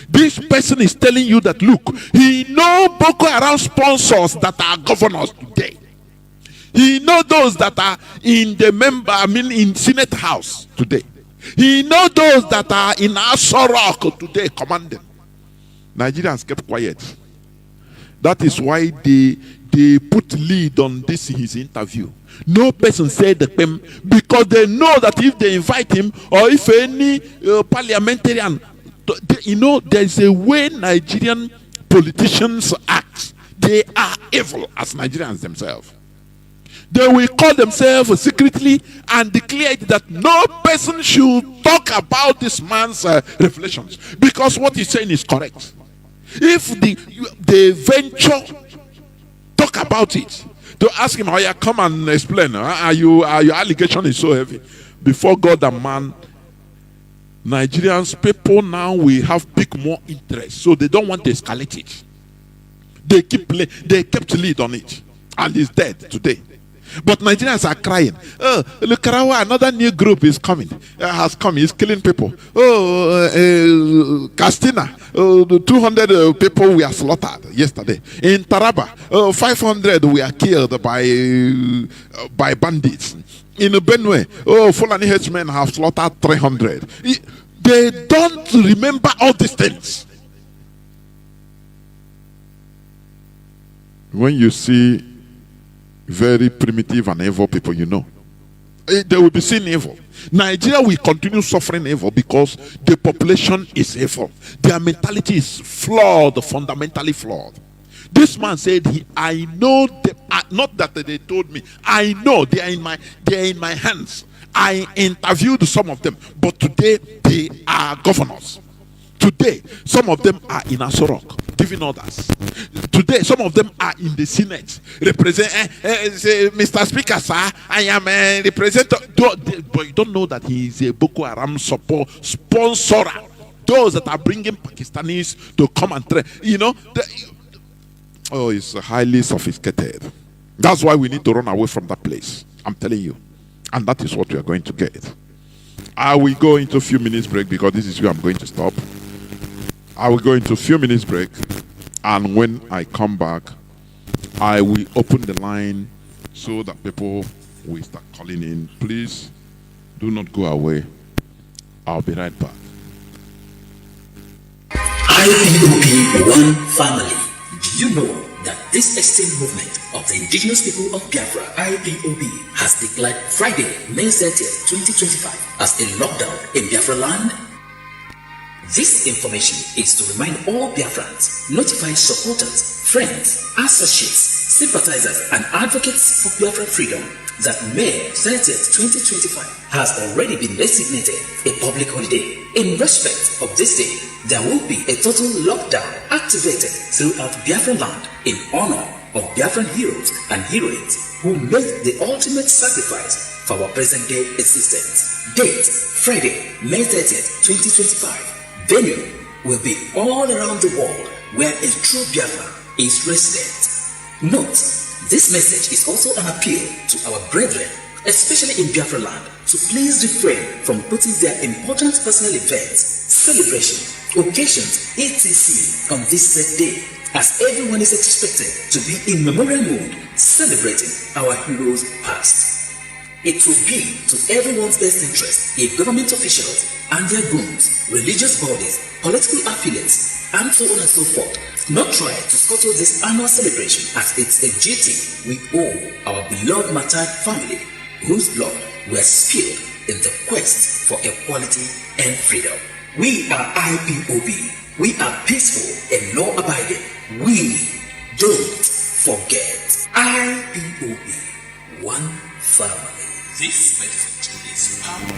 This person is telling you that, look, he know Boko Haram sponsors that are governors today. He know those that are in in Senate House today. He know those that are in Aso Rock today commanding. Nigerians kept quiet. That is why they put lead on this in his interview. No person said the name because they know that if they invite him or if any parliamentarian, there is a way Nigerian politicians act. They are evil as Nigerians themselves. They will call themselves secretly and declare that no person should talk about this man's revelations because what he's saying is correct. If they venture talk about it, to ask him, oh yeah, come and explain. Your allegation is so heavy. Before God and man, Nigerians, people now will have more interest, so they don't want to escalate it. They kept lead on it, and he's dead today. But Nigerians are crying. Oh, look at how another new group is coming. Has come. He's killing people. Oh, Castina. 200 people were slaughtered yesterday. In Taraba, 500 were killed by bandits. In Benue, Fulani headsmen have slaughtered 300. They don't remember all these things. When you see very primitive and evil people, you know they will be seen evil. Nigeria will continue suffering evil because the population is evil. Their mentality is flawed, fundamentally flawed. This man said, I know them, not that they told me, I know they are in my hands. I interviewed some of them, but today they are governors. Today, some of them are in Aso Rock, giving orders. Today, some of them are in the Senate. Mr. Speaker, sir, I am a representative. But you don't know that he is a Boko Haram sponsor. Those that are bringing Pakistanis to come and train. It's highly sophisticated. That's why we need to run away from that place. I'm telling you. And that is what we are going to get. I will go into a few minutes break because this is where I'm going to stop. I will go into a few minutes break, and when I come back, I will open the line so that people will start calling in. Please do not go away. I'll be right back. IPOB One Family. Do you know that this esteemed movement of the indigenous people of Biafra, IPOB, has declared Friday, May 30th, 2025 as a lockdown in Biafra land? This information is to remind all Biafrans, notified supporters, friends, associates, sympathizers, and advocates for Biafra freedom that May 30th, 2025 has already been designated a public holiday. In respect of this day, there will be a total lockdown activated throughout Biafra land in honor of Biafran heroes and heroines who made the ultimate sacrifice for our present day existence. Date, Friday, May 30th, 2025. Venue will be all around the world where a true Biafra is resident. Note, This message is also an appeal to our brethren, especially in Biafra land, to please refrain from putting their important personal events, celebrations, occasions, etc. on this said day, as everyone is expected to be in memorial mood celebrating our heroes past. It will be to everyone's best interest if government officials and their goons, religious bodies, political affiliates, and so on and so forth not try to scuttle this annual celebration, as it's a duty we owe our beloved martyred family whose blood were spilled in the quest for equality and freedom. We are IPOB. We are peaceful and law-abiding. We don't forget. IPOB, one family. This message is power.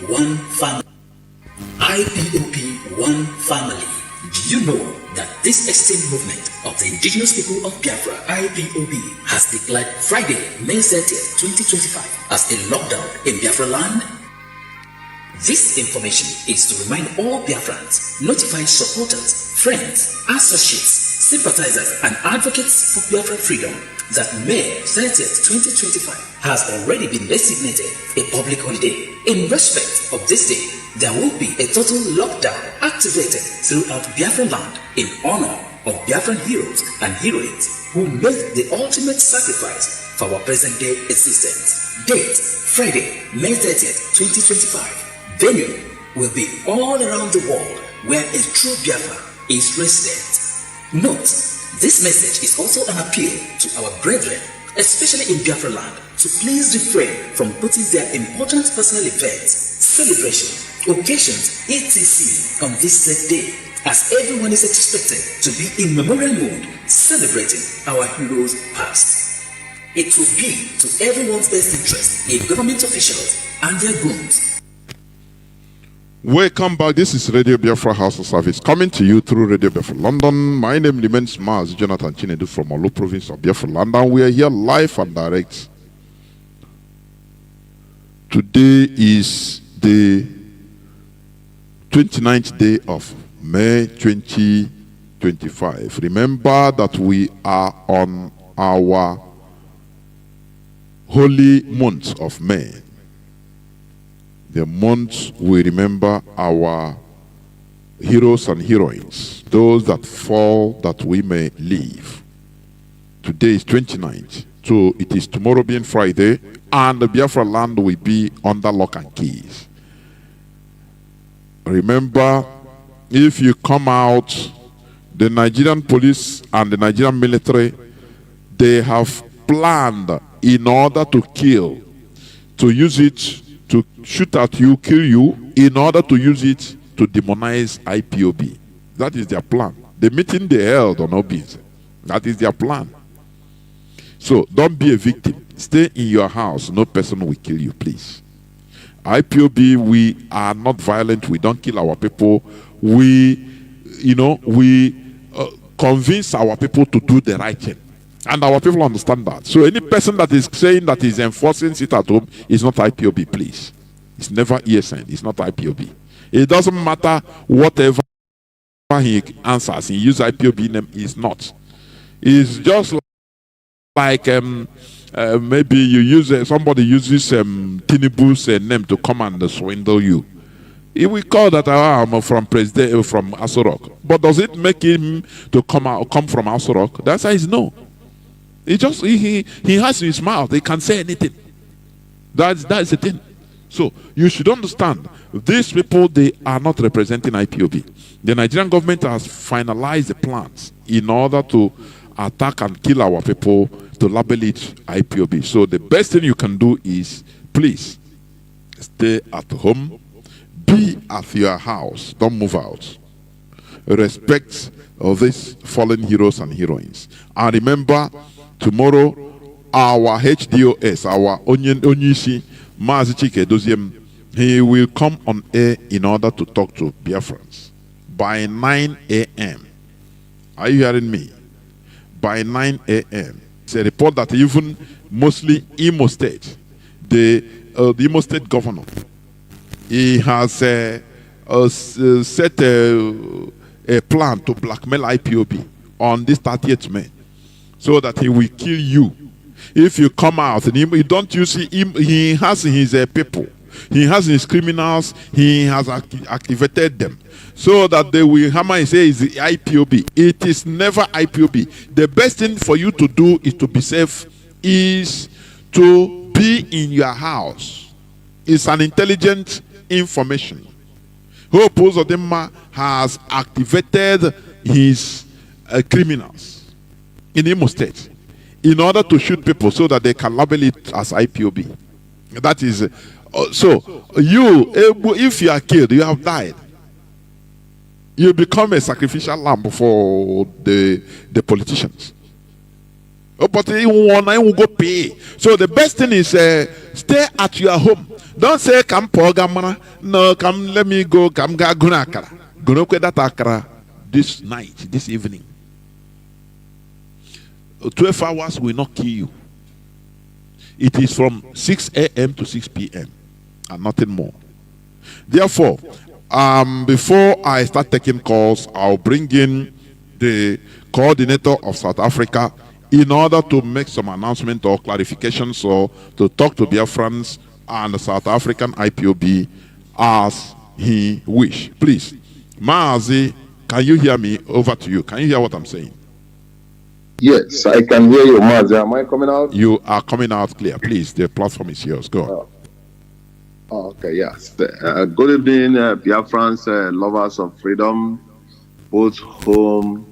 One family. IPOB, one family. Do you know that this extinct movement of the indigenous people of Biafra, IPOB, has declared Friday, May 30th, 2025 as a lockdown in Biafra land? This information is to remind all Biafrans, notify supporters, friends, associates, sympathizers, and advocates for Biafra freedom that May 30th, 2025 has already been designated a public holiday. In respect of this day, there will be a total lockdown activated throughout Biafra land in honor of Biafran heroes and heroines who made the ultimate sacrifice for our present day existence. Date, Friday, May 30th, 2025. Venue will be all around the world where a true Biafra is resident. Note, this message is also an appeal to our brethren, especially in Biafra land, to please refrain from putting their important personal events, celebrations, occasions, etc. on this said day, as everyone is expected to be in memorial mood celebrating our heroes past. It will be to everyone's best interest if government officials and their goons. Welcome back. This is Radio Biafra House of Service coming to you through Radio Biafra London. My name remains Mazi Jonathan Chinedu from Olu province of Biafra London. We are here live and direct. Today is the 29th day of May 2025. Remember that we are on our holy month of May. The month we remember our heroes and heroines, those that fall that we may live. Today is 29th, so it is tomorrow being Friday, and the Biafra land will be under lock and keys. Remember, if you come out, the Nigerian police and the Nigerian military, they have planned in order to kill, to use it to shoot at you, kill you, in order to use it to demonize IPOB. That is their plan. The meeting they held on Obis, that is their plan. So don't be a victim. Stay in your house. No person will kill you, please. IPOB, we are not violent. We don't kill our people. We convince our people to do the right thing. And our people understand that. So any person that is saying that is enforcing it at home is not IPOB, please. It's never ESN. It's not IPOB. It doesn't matter whatever he answers. He uses IPOB name. Is not. It's just like maybe you use somebody uses Tinubu's name to come and swindle you. He will call that I'm from President from Asorok. But does it make him to come from Asorok? The answer is no. He just he has in his mouth. He can say anything. That's the thing. So you should understand, these people, they are not representing IPOB. The Nigerian government has finalized the plans in order to attack and kill our people, to label it IPOB. So the best thing you can do is, please stay at home, be at your house, don't move out. Respect of these fallen heroes and heroines. And remember, tomorrow, our HDOS, our Onyisi, Mazi Chinedu, he will come on air in order to talk to Biafrans by 9 a.m. Are you hearing me? By 9 a.m. It's a report that even mostly Imo State, the Imo State governor, he has set a plan to blackmail IPOB on this 30th May. so that he will kill you. If you come out, and you don't you see him, he has his people, he has his criminals, he has activated them, so that they will hammer and say is the IPOB. It is never IPOB. The best thing for you to do is to be safe, is to be in your house. It's an intelligent information. Hope Uzodinma has activated his criminals in Imo State in order to shoot people so that they can label it as IPOB. That is, so you, if you are killed, you have died. You become a sacrificial lamb for the politicians. But they will go pay. So the best thing is stay at your home. Don't say come pogamana. No, come let me go. Come ga gunakara. Gunokwe that akara this night, this evening. 12 hours will not kill you. It is from 6 a.m. to 6 p.m. and nothing more. Therefore, before I start taking calls, I'll bring in the coordinator of South Africa in order to make some announcement or clarifications or to talk to Biafrans and the South African IPOB as he wish. Please, Mazi, can you hear me? Over to you. Can you hear what I'm saying? Yes, I can hear you, Mazi. Am I coming out? You are coming out clear. Please, the platform is yours. Go on. Okay, yes. Good evening, Biafrans, lovers of freedom, both home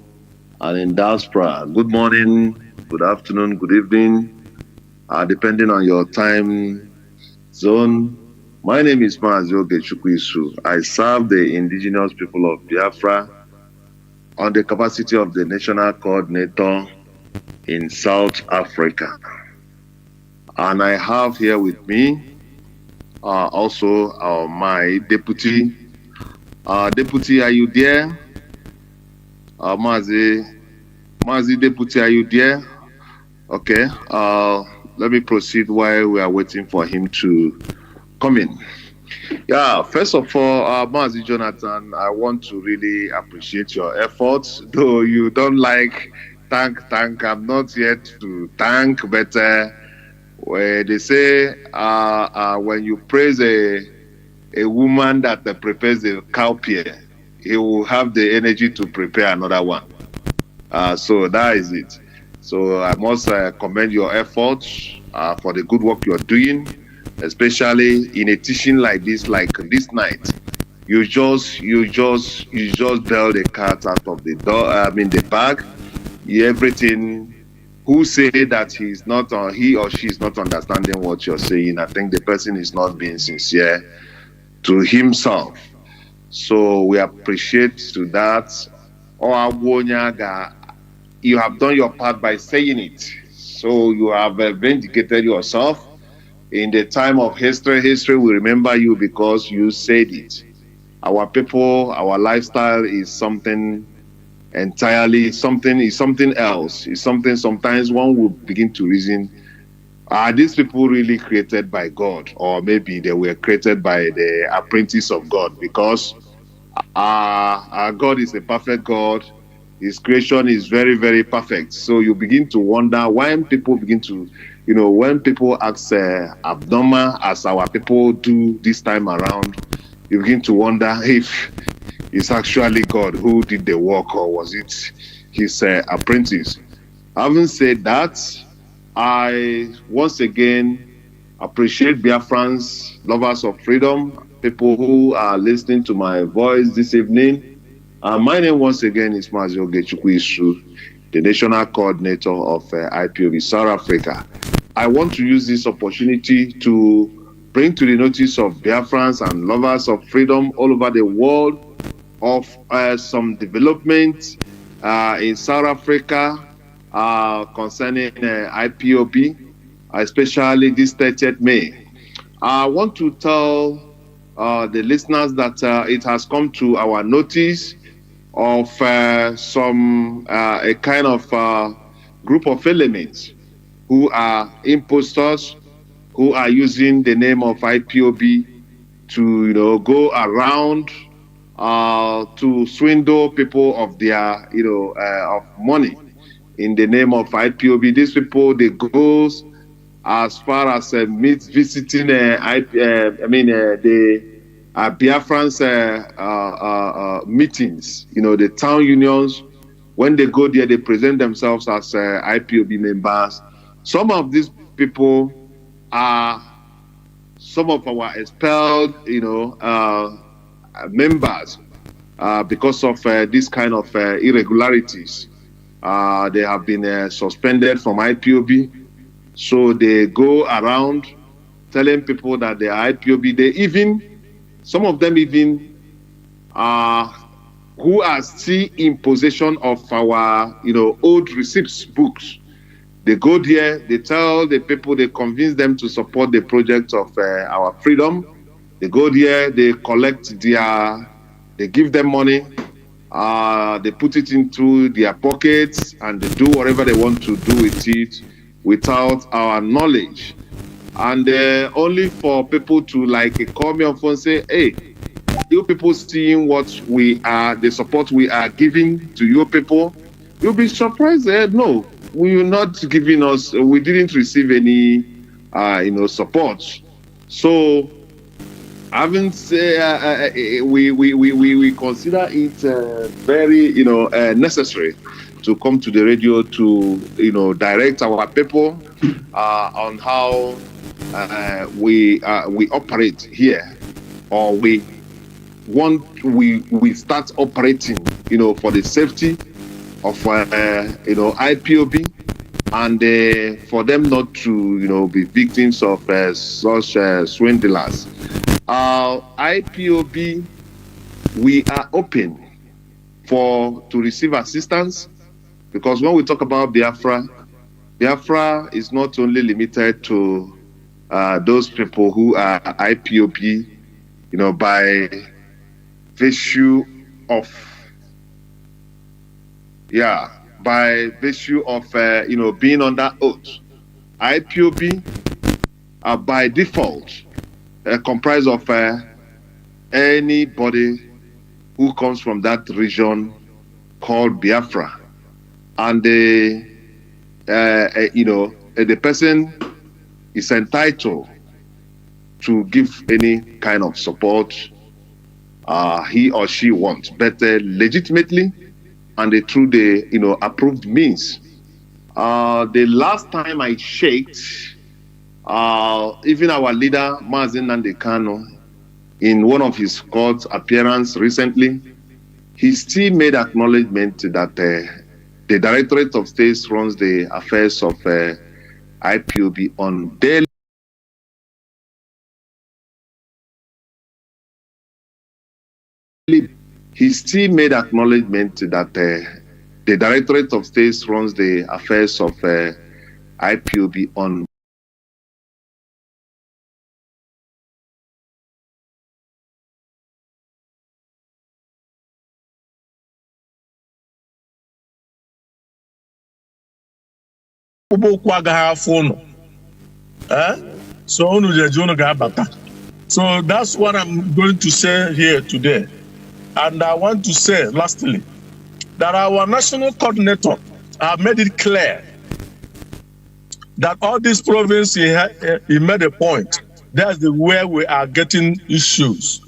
and in diaspora. Good morning, good afternoon, good evening, depending on your time zone. My name is Mazi Jonathan. I serve the indigenous people of Biafra on the capacity of the national coordinator in South Africa. And I have here with me also my deputy. Deputy, are you there? Mazi Deputy, are you there? Okay. Let me proceed while we are waiting for him to come in. Yeah, first of all, Mazi Jonathan, I want to really appreciate your efforts. Though you don't like thank, I'm not yet to thank, but where they say when you praise a woman that prepares a cowpeas, he will have the energy to prepare another one. So that is it. So I must commend your efforts for the good work you're doing, especially in a teaching like this night. You just bail the cat out of the door. The bag. Everything. Who say that he or she is not understanding what you're saying? I think the person is not being sincere to himself. So we appreciate to that. You have done your part by saying it. So you have vindicated yourself. In the time of history will remember you because you said it. Our people, our lifestyle is something entirely, something else. It's something sometimes one will begin to reason, are these people really created by God? Or maybe they were created by the apprentice of God, because our God is a perfect God. His creation is very, very perfect. So you begin to wonder when people begin to, when people act abnormal as our people do this time around, you begin to wonder if it's actually God who did the work, or was it his apprentice. Having said that, I once again appreciate Biafrans, lovers of freedom, people who are listening to my voice this evening. My name once again is Mazi Jonathan, the national coordinator of IPOB South Africa. I want to use this opportunity to bring to the notice of Biafrans and lovers of freedom all over the world of some development in South Africa concerning IPOB, especially this 30th May. I want to tell the listeners that it has come to our notice of a kind of group of elements who are imposters, who are using the name of IPOB to go around to swindle people of their of money. in the name of IPOB. These people, they go as far as visiting the Biafran's meetings, the town unions. When they go there, they present themselves as IPOB members. Some of these people are some of our expelled, members because of this kind of irregularities. They have been suspended from IPOB. So they go around telling people that they are IPOB. Some of them who are still in possession of our, old receipts books. They go there, they tell the people, they convince them to support the project of our freedom. They go there, they collect they give them money, they put it into their pockets, and they do whatever they want to do with it without our knowledge. And only for people to call me on phone and say, hey, you people seeing what the support we are giving to you people, you'll be surprised. No, we are not giving us, we didn't receive any, support. So, having said, we consider it very, necessary to come to the radio to, direct our people on how we operate here, or we start operating, for the safety of IPOB, and for them not to be victims of such swindlers. IPOB, we are open to receive assistance, because when we talk about Biafra is not only limited to those people who are IPOB, by virtue of being under oath. IPOB by default comprised of anybody who comes from that region called Biafra, and the person is entitled to give any kind of support he or she wants, but legitimately and through the approved means. The last time I checked, even our leader Mazi Jonathan Chinedu, in one of his court appearance recently, he still made acknowledgement that the Directorate of State runs the affairs of IPOB on daily. He still made acknowledgement that the Directorate of State runs the affairs of IPOB on So that's what I'm going to say here today. And I want to say, lastly, that our national coordinator have made it clear that all these provinces, he made a point. That's where we are getting issues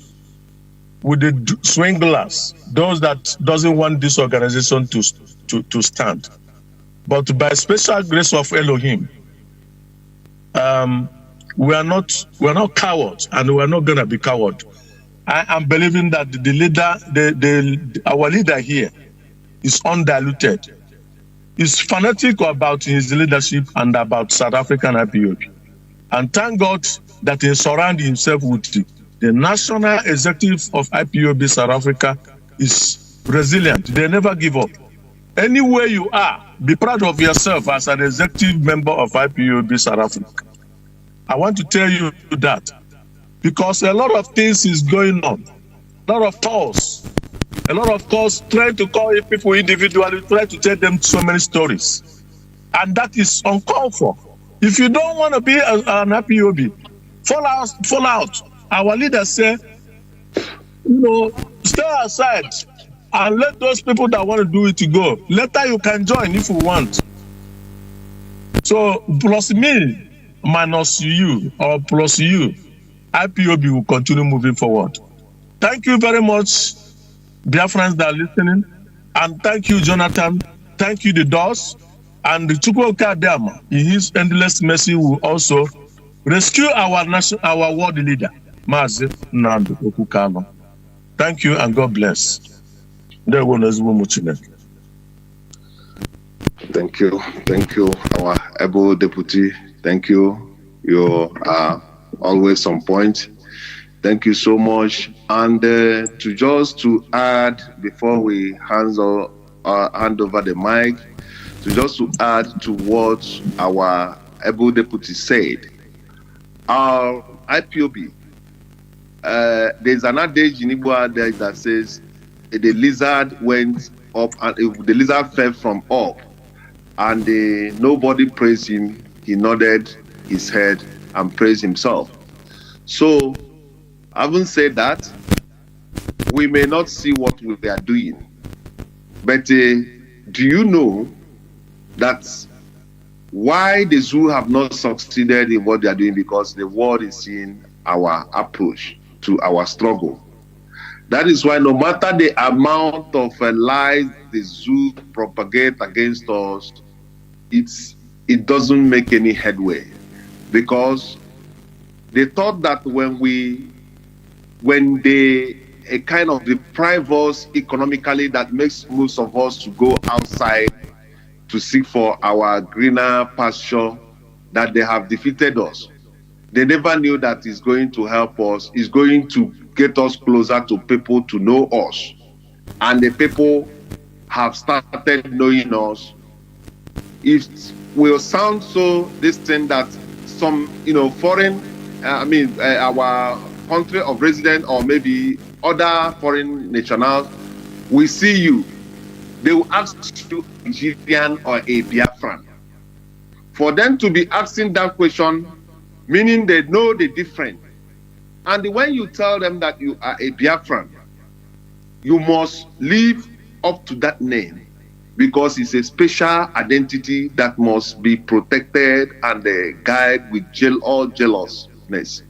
with the swindlers, those that doesn't want this organization to stand. But by special grace of Elohim, we are not cowards, and we are not going to be cowards. I am believing that the leader, our leader here, is undiluted. He's fanatic about his leadership and about South African IPOB. And thank God that he surrounds himself with the national executive of IPOB South Africa is resilient. They never give up. Anywhere you are, be proud of yourself as an executive member of IPOB South Africa. I want to tell you that, because a lot of things is going on. A lot of calls trying to call people individually, try to tell them so many stories. And that is uncalled for. If you don't want to be an IPOB, fall out. Our leaders say, stay aside. and let those people that want to do it to go. Later you can join if you want. So plus me minus you or plus you, IPOB will continue moving forward. Thank you very much, Biafrans that are listening, and thank you, Jonathan. Thank you, the DOS, and the Chukwuka Dama. In His endless mercy will also rescue our world leader, Mazi Jonathan Chinedu. Thank you and God bless. Thank you, our able deputy. Thank you. You are always on point. Thank you so much. And to add before we hand over the mic, to add to what our able deputy said. Our IPOB, there's an adage in Igbo there that says the lizard went up and the lizard fell from up, and nobody praised him. He nodded his head and praised himself. So, having said that, we may not see what we are doing, but do you know that why the zoo have not succeeded in what they are doing? Because the world is seeing our approach to our struggle. That is why no matter the amount of lies the zoo propagate against us, it doesn't make any headway, because they thought that when they kind of deprive us economically, that makes most of us to go outside to seek for our greener pasture, that they have defeated us. They never knew that it's going to help us, it's going to get us closer to people to know us. And the people have started knowing us. It will sound so distant that some, foreign, our country of residence or maybe other foreign nationals will see you. They will ask you Nigerian or a Biafran. For them to be asking that question, meaning they know the difference. And when you tell them that you are a Biafran, you must live up to that name, because it's a special identity that must be protected and guided with all jealousness.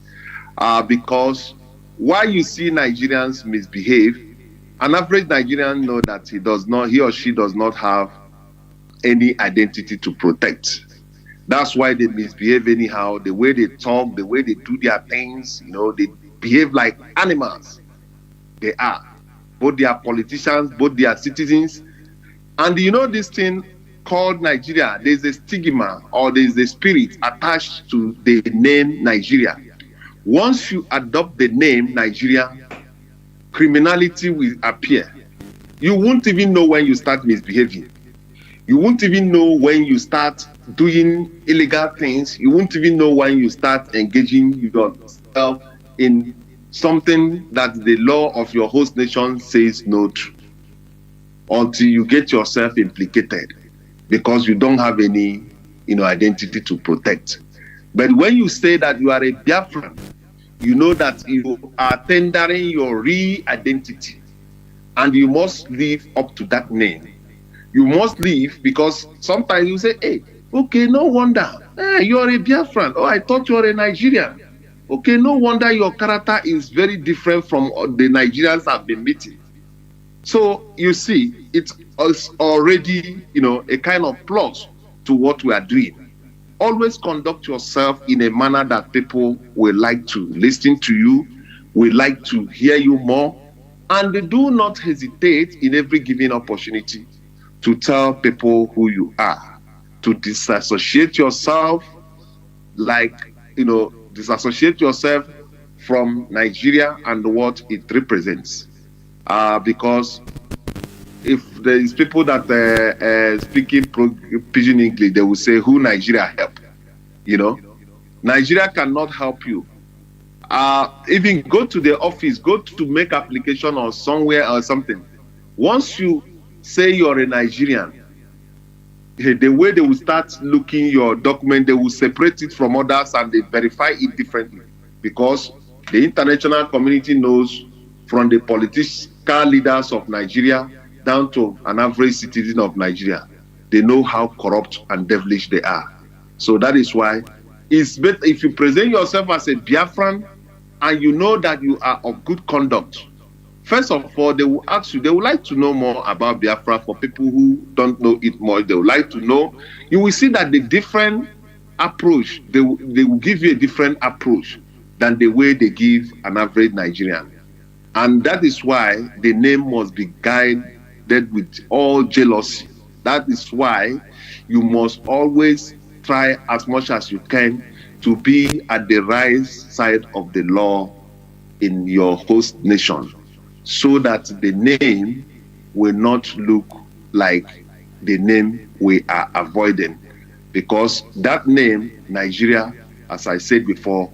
Because while you see Nigerians misbehave, an average Nigerian knows that he or she does not have any identity to protect. That's why they misbehave anyhow. The way they talk, the way they do their things, they behave like animals. They are. Both their politicians, both their citizens. And this thing called Nigeria, there's a stigma or there's a spirit attached to the name Nigeria. Once you adopt the name Nigeria, criminality will appear. You won't even know when you start misbehaving. You won't even know when you start doing illegal things. You won't even know when you start engaging yourself in something that the law of your host nation says no to, until you get yourself implicated, because you don't have any identity to protect. But when you say that you are a Biafran, you know that you are tendering your real identity, and you must live up to that name. You must live, because sometimes you say, hey, okay, no wonder. Hey, you're a Biafran. Oh, I thought you were a Nigerian. Okay, no wonder your character is very different from the Nigerians I've been meeting. So, you see, it's already, a kind of plus to what we are doing. Always conduct yourself in a manner that people will like to listen to you, will like to hear you more, and do not hesitate in every given opportunity to tell people who you are, to disassociate yourself, disassociate yourself from Nigeria and what it represents. Because if there is people that speaking pidgin English, they will say, who Nigeria help? Nigeria cannot help you. Even go to the office, go to make application or somewhere or something. Once you say you're a Nigerian, the way they will start looking your document, they will separate it from others and they verify it differently, because the international community knows from the car leaders of Nigeria down to an average citizen of Nigeria. They know how corrupt and devilish they are. So that is why it's better if you present yourself as a Biafran and you know that you are of good conduct. First of all, they will ask you, they would like to know more about Biafra. For people who don't know it more, they would like to know. You will see that the different approach, they will give you a different approach than the way they give an average Nigerian. And that is why the name must be guided with all jealousy. That is why you must always try as much as you can to be at the right side of the law in your host nation, so that the name will not look like the name we are avoiding. Because that name, Nigeria, as I said before,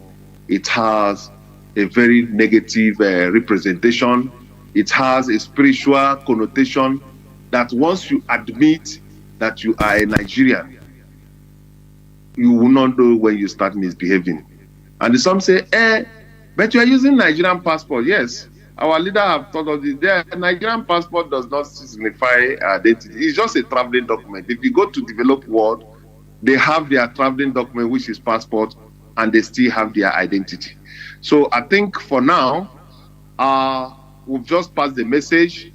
it has a very negative representation. It has a spiritual connotation that once you admit that you are a Nigerian, you will not know when you start misbehaving. And some say, but you are using Nigerian passport. Yes, our leader have told us the Nigerian passport does not signify identity. It's just a traveling document. If you go to developed world, they have their traveling document, which is passport, and they still have their identity. So I think for now, we've just passed the message.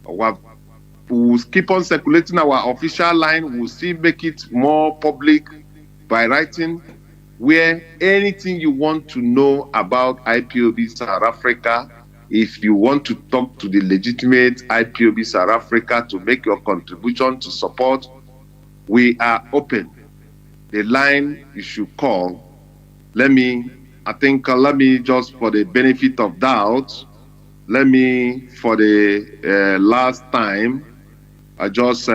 We'll keep on circulating our official line. We'll still make it more public by writing, where anything you want to know about IPOB South Africa, if you want to talk to the legitimate IPOB South Africa to make your contribution to support, we are open. The line you should call, let me just, for the benefit of doubt, for the last time, I just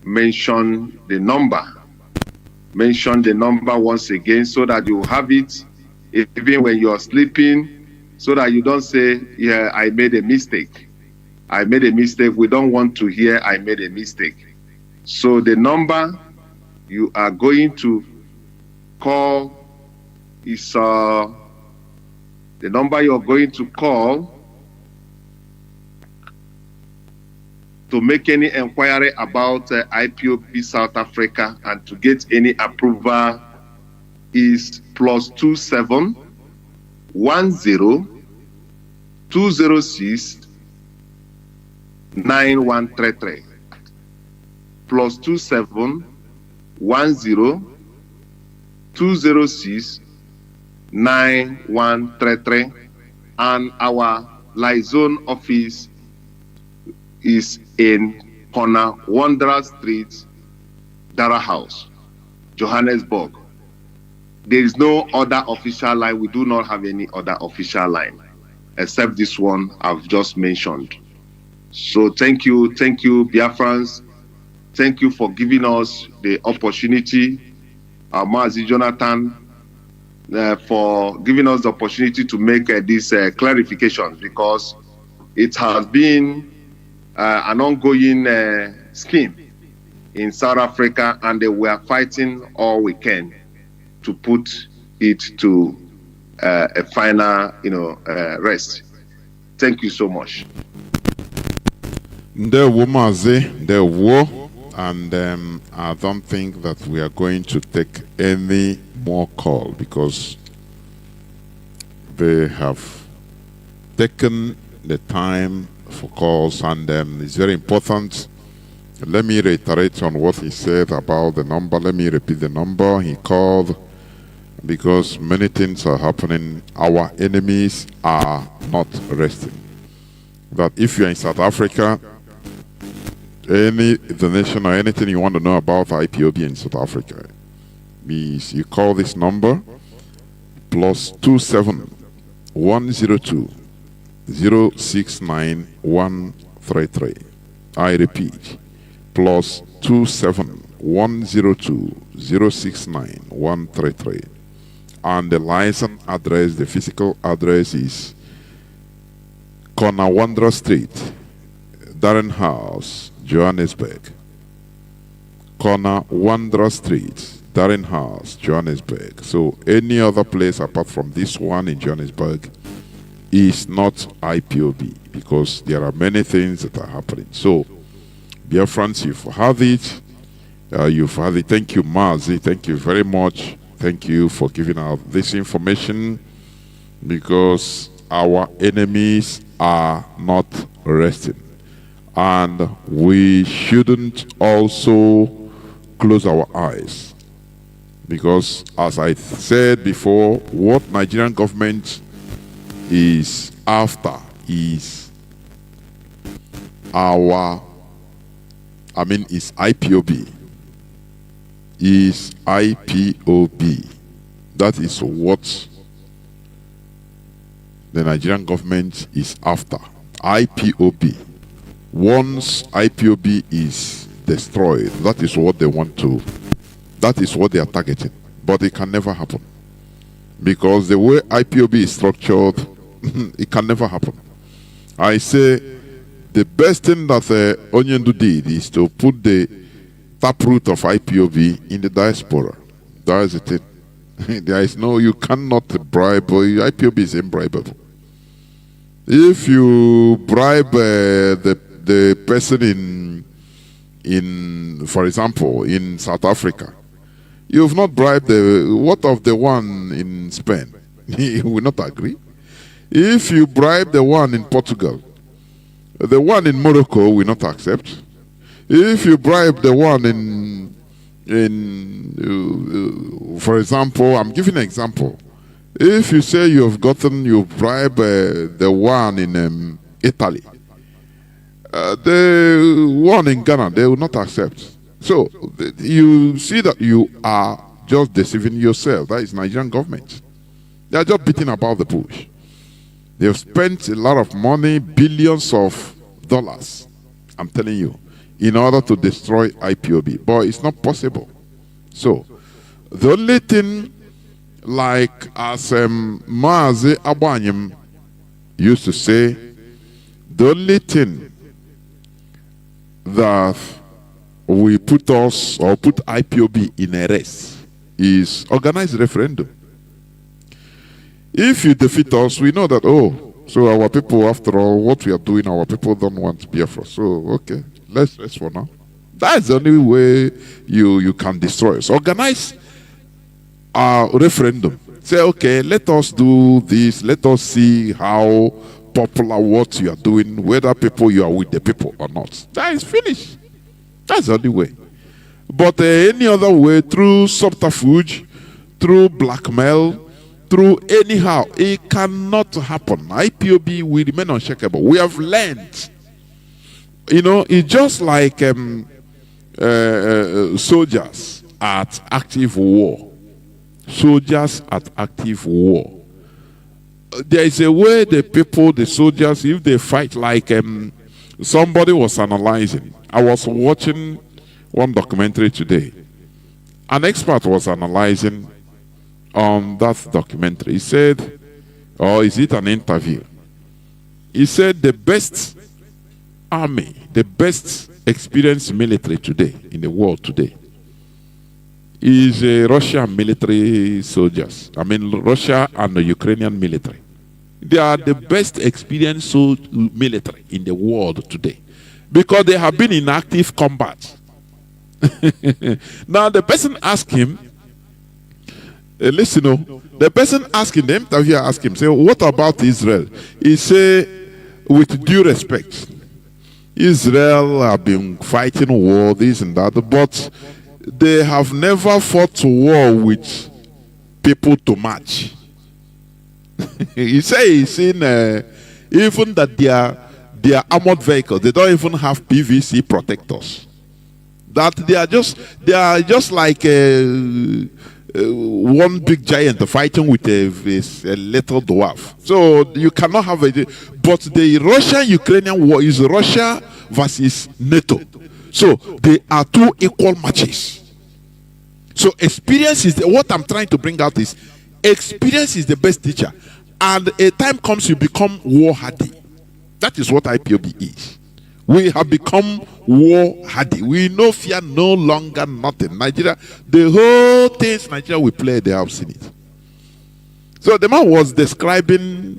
mention the number. Mention the number once again so that you have it even when you're sleeping, so that you don't say, yeah, I made a mistake. I made a mistake. We don't want to hear I made a mistake. So the number you are going to call is the number you're going to call to make any inquiry about IPOB South Africa and to get any approval is +27 10 206 9133. +27 10 206 9133, and our liaison office is in corner Wanderer Street, Dara House, Johannesburg. There is no other official line. We do not have any other official line except this one I've just mentioned. So thank you, Biafrans. Thank you for giving us the opportunity, Mazi Jonathan, for giving us the opportunity to make this clarification, because it has been an ongoing scheme in South Africa, and we are fighting all we can to put it to a final, rest. Thank you so much. And I don't think that we are going to take any more call, because they have taken the time for calls, and it's very important. Let me reiterate on what he said about the number. Let me repeat the number he called, because many things are happening. Our enemies are not resting. That if you're in South Africa, any donation or anything you want to know about IPOB in South Africa, you call this number +27 102 069 133. I repeat, +27 102 069 133. And the license address, the physical address is corner Wanderer Street, Darren House, Johannesburg. Corner Wanderer Street, Darren House, Johannesburg. So any other place apart from this one in Johannesburg is not IPOB, because there are many things that are happening. So, Biafrans, you've had it. You've had it. Thank you, Mazi. Thank you very much. Thank you for giving out this information, because our enemies are not resting. And we shouldn't also close our eyes, because, as I said before, what Nigerian government is after is is IPOB. Is IPOB. That is what the Nigerian government is after. IPOB. Once IPOB is destroyed, that is what they want to, that is what they are targeting. But it can never happen, because the way IPOB is structured, it can never happen. I say the best thing that Onyendu did is to put the taproot of IPOB in the diaspora. That is the thing. There is no, you cannot bribe, IPOB is unbribable. If you bribe the person in, for example, in South Africa, you've not bribed what of the one in Spain? He will not agree. If you bribe the one in Portugal, the one in Morocco will not accept. If you bribe the one for example, I'm giving an example. If you say you bribe the one in Italy, the one in Ghana, they will not accept. So you see that you are just deceiving yourself. That is Nigerian government. They are just beating about the bush. They've spent a lot of money, billions of dollars, I'm telling you, in order to destroy IPOB. But it's not possible. So the only thing, like as Mazi Abanyem used to say, the only thing that we put IPOB in arrest is organized referendum. If you defeat us, we know that, so our people, after all, what we are doing, our people don't want Biafra. So, okay, let's rest for now. That's the only way you can destroy us. Organize a referendum. Say, okay, let us do this. Let us see how popular what you are doing, whether you are with the people or not. That is finished. That's the only way. But any other way, through subterfuge, through blackmail, through anyhow, it cannot happen. IPOB will remain unshakable. We have learned. It's just like soldiers at active war. Soldiers at active war. There is a way the soldiers, if they fight, like somebody was analyzing. I was watching one documentary today. An expert was analyzing on that documentary. He said, or is it an interview? He said the best army, the best experienced military today, in the world today, is Russian military soldiers. Russia and the Ukrainian military. They are the best experienced military in the world today, because they have been in active combat. Now the person asked him, the person asking, the interviewer asked him, say, what about Israel? He said, with due respect, Israel have been fighting war, this and that, but they have never fought war with people to match. He said he's seen even that their armored vehicles, they don't even have PVC protectors. That they are just like one big giant fighting with a little dwarf. So you cannot have but the Russian-Ukrainian war is Russia versus NATO. So they are two equal matches. So experience is what I'm trying to bring out is experience is the best teacher. And a time comes you become war hardy. That is what IPOB is. We have become war hardy. We no fear no longer nothing. Nigeria, the whole things Nigeria we play, they have seen it. So the man was describing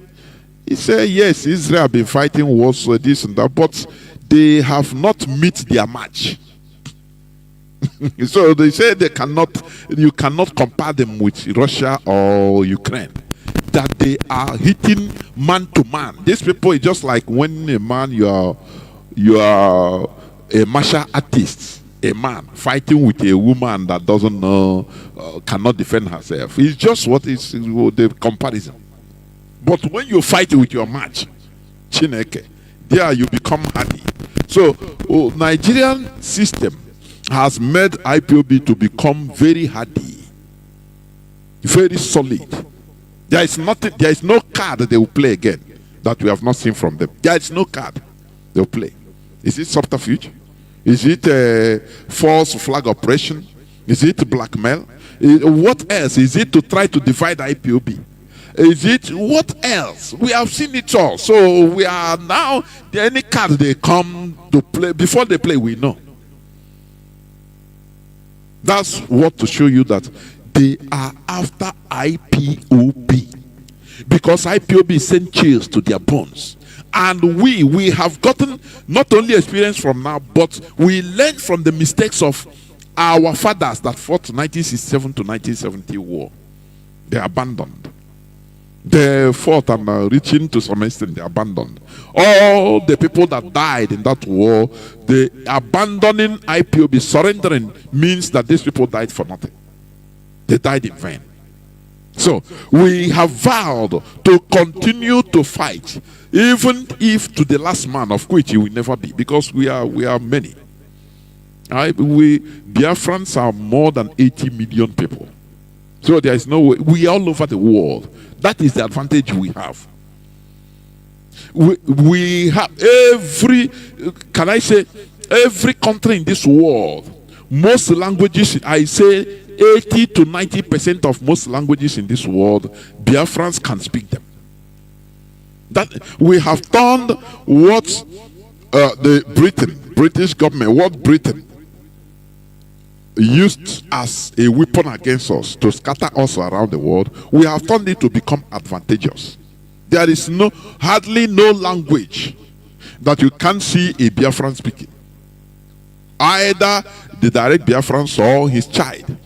He said, yes, Israel have been fighting wars, this and that, but they have not met their match. So they say you cannot compare them with Russia or Ukraine. That they are hitting man to man. These people is just like when a man, you are a martial artist, a man fighting with a woman that doesn't know, cannot defend herself. It's just what is the comparison. But when you fight with your match, Chineke, there you become hardy. So Nigerian system has made IPOB to become very hardy, very solid. There is no card that they will play again that we have not seen from them. There is no card they will play. Is it subterfuge? Is it a false flag operation? Is it blackmail? What else? Is it to try to divide IPOB? Is it what else? We have seen it all. So we are now, any card they come to play, before they play, we know. That's what to show you that they are after IPOB. Because IPOB sent chills to their bones. And we have gotten not only experience from now, but we learned from the mistakes of our fathers that fought 1967 to 1970 war. They abandoned. They fought and reaching to some extent they abandoned. All the people that died in that war, the abandoning IPOB, surrendering, means that these people died for nothing. They died in vain. So we have vowed to continue to fight, even if to the last man, of which he will never be, because we are many. Biafrans are more than 80 million people. So there is no way. We are all over the world. That is the advantage we have. We have every country in this world, most languages, I say 80 to 90% of most languages in this world, Biafrans can speak them. That we have turned what the British government, what Britain used as a weapon against us to scatter us around the world, we have turned it to become advantageous. There is hardly no language that you can't see a Biafran speaking. Either the direct Biafran or his child.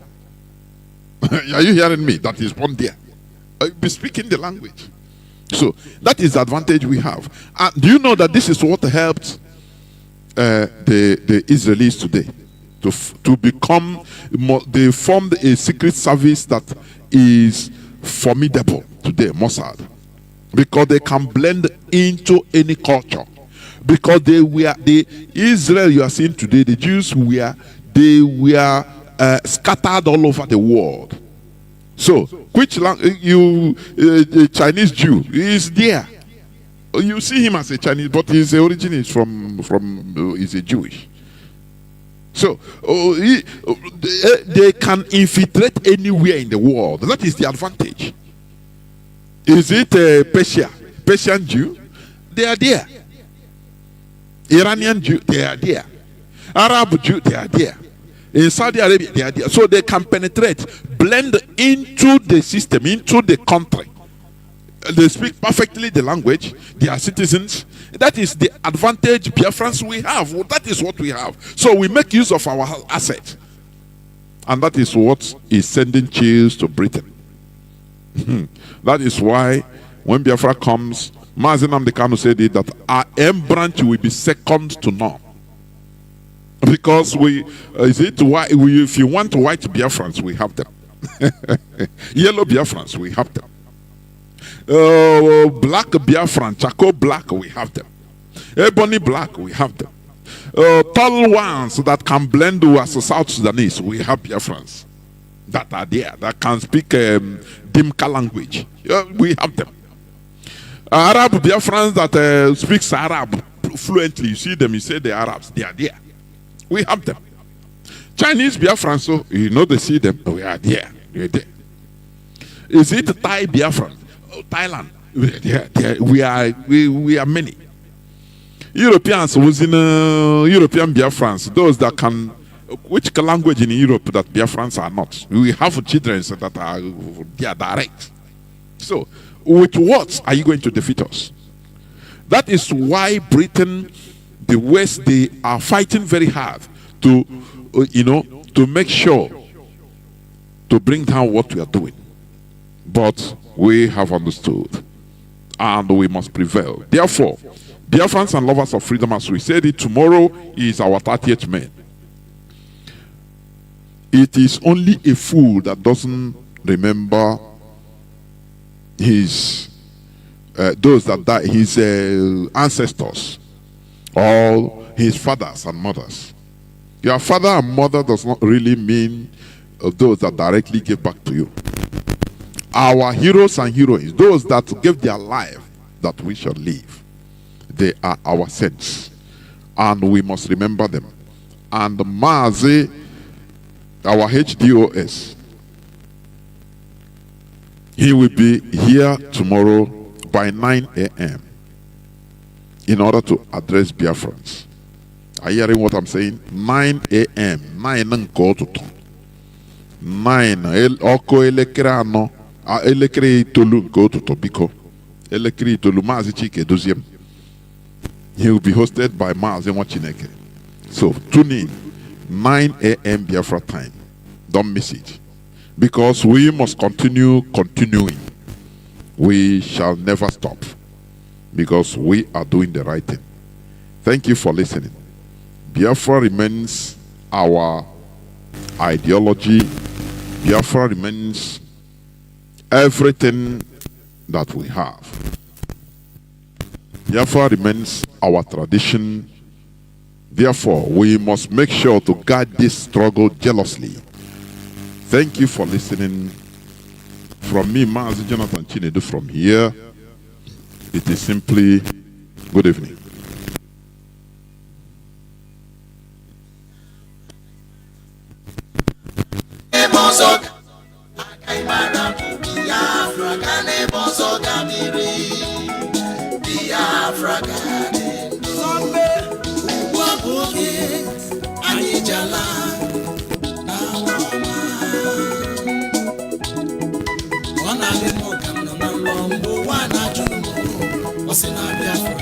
Are you hearing me? That is born there. Be speaking the language. So that is the advantage we have. Do you know that this is what helped the Israelis today? To become more, they formed a secret service that is formidable today, Mossad, because they can blend into any culture. Because the Israel you are seeing today, the Jews were scattered all over the world. So which language a Chinese Jew is there? You see him as a Chinese, but his origin is from is a Jewish. So they can infiltrate anywhere in the world. That is the advantage. Is it Persian Jew? They are there. Iranian Jew, they are there. Arab Jew, they are there. In Saudi Arabia, they are there. So they can penetrate, blend into the system, into the country. They speak perfectly the language. They are citizens. That is the advantage Biafrans we have. That is what we have. So we make use of our asset. And that is what is sending chills to Britain. That is why when Biafra comes, Mazi Jonathan Chinedu said it, that our M branch will be second to none. Because if you want white Biafrans, we have them. Yellow Biafrans, we have them. Black Biafran, charcoal black, we have them. Ebony black, we have them. Tall ones that can blend with South Sudanese, we have Biafrans that are there, that can speak Dimka language. We have them. Arab Biafrans that speaks Arab fluently, you see them, you say the Arabs, they are there. We have them. Chinese Biafrans, so you know they see them, we are there. We are there. Is it Thai Biafran? Thailand, we are many. Europeans within European Biafrans, those that can, which language in Europe that Biafrans are not? We have children that are direct. So, with what are you going to defeat us? That is why Britain, the West, they are fighting very hard to, to make sure to bring down what we are doing. But we have understood, and we must prevail. Therefore, Biafrans and lovers of freedom, as we said it, tomorrow is our 30th May. It is only a fool that doesn't remember his those that died, his ancestors, or his fathers and mothers. Your father and mother does not really mean those that directly gave back to you. Our heroes and heroines, those that gave their life that we shall live, they are our saints, and we must remember them. And Mazi, our HDOS, he will be here tomorrow by 9 a.m. in order to address Biafrans. Are you hearing what I'm saying? 9 a.m. 9 go to 9 oko elekere ano elekere itolu go to tobiko elekere itolu Mazi Chike doziem. He will be hosted by Mazi Chineke. So tune in 9 a.m. Biafra time. Don't miss it, because we must continuing. We shall never stop, because we are doing the right thing. Thank you for listening. Biafra remains our ideology. Biafra remains everything that we have. Biafra remains our tradition. Therefore, we must make sure to guard this struggle jealously. Thank you for listening. From me, Mazi Jonathan Chinedu, from here, it is simply good evening. What's in our Biafra?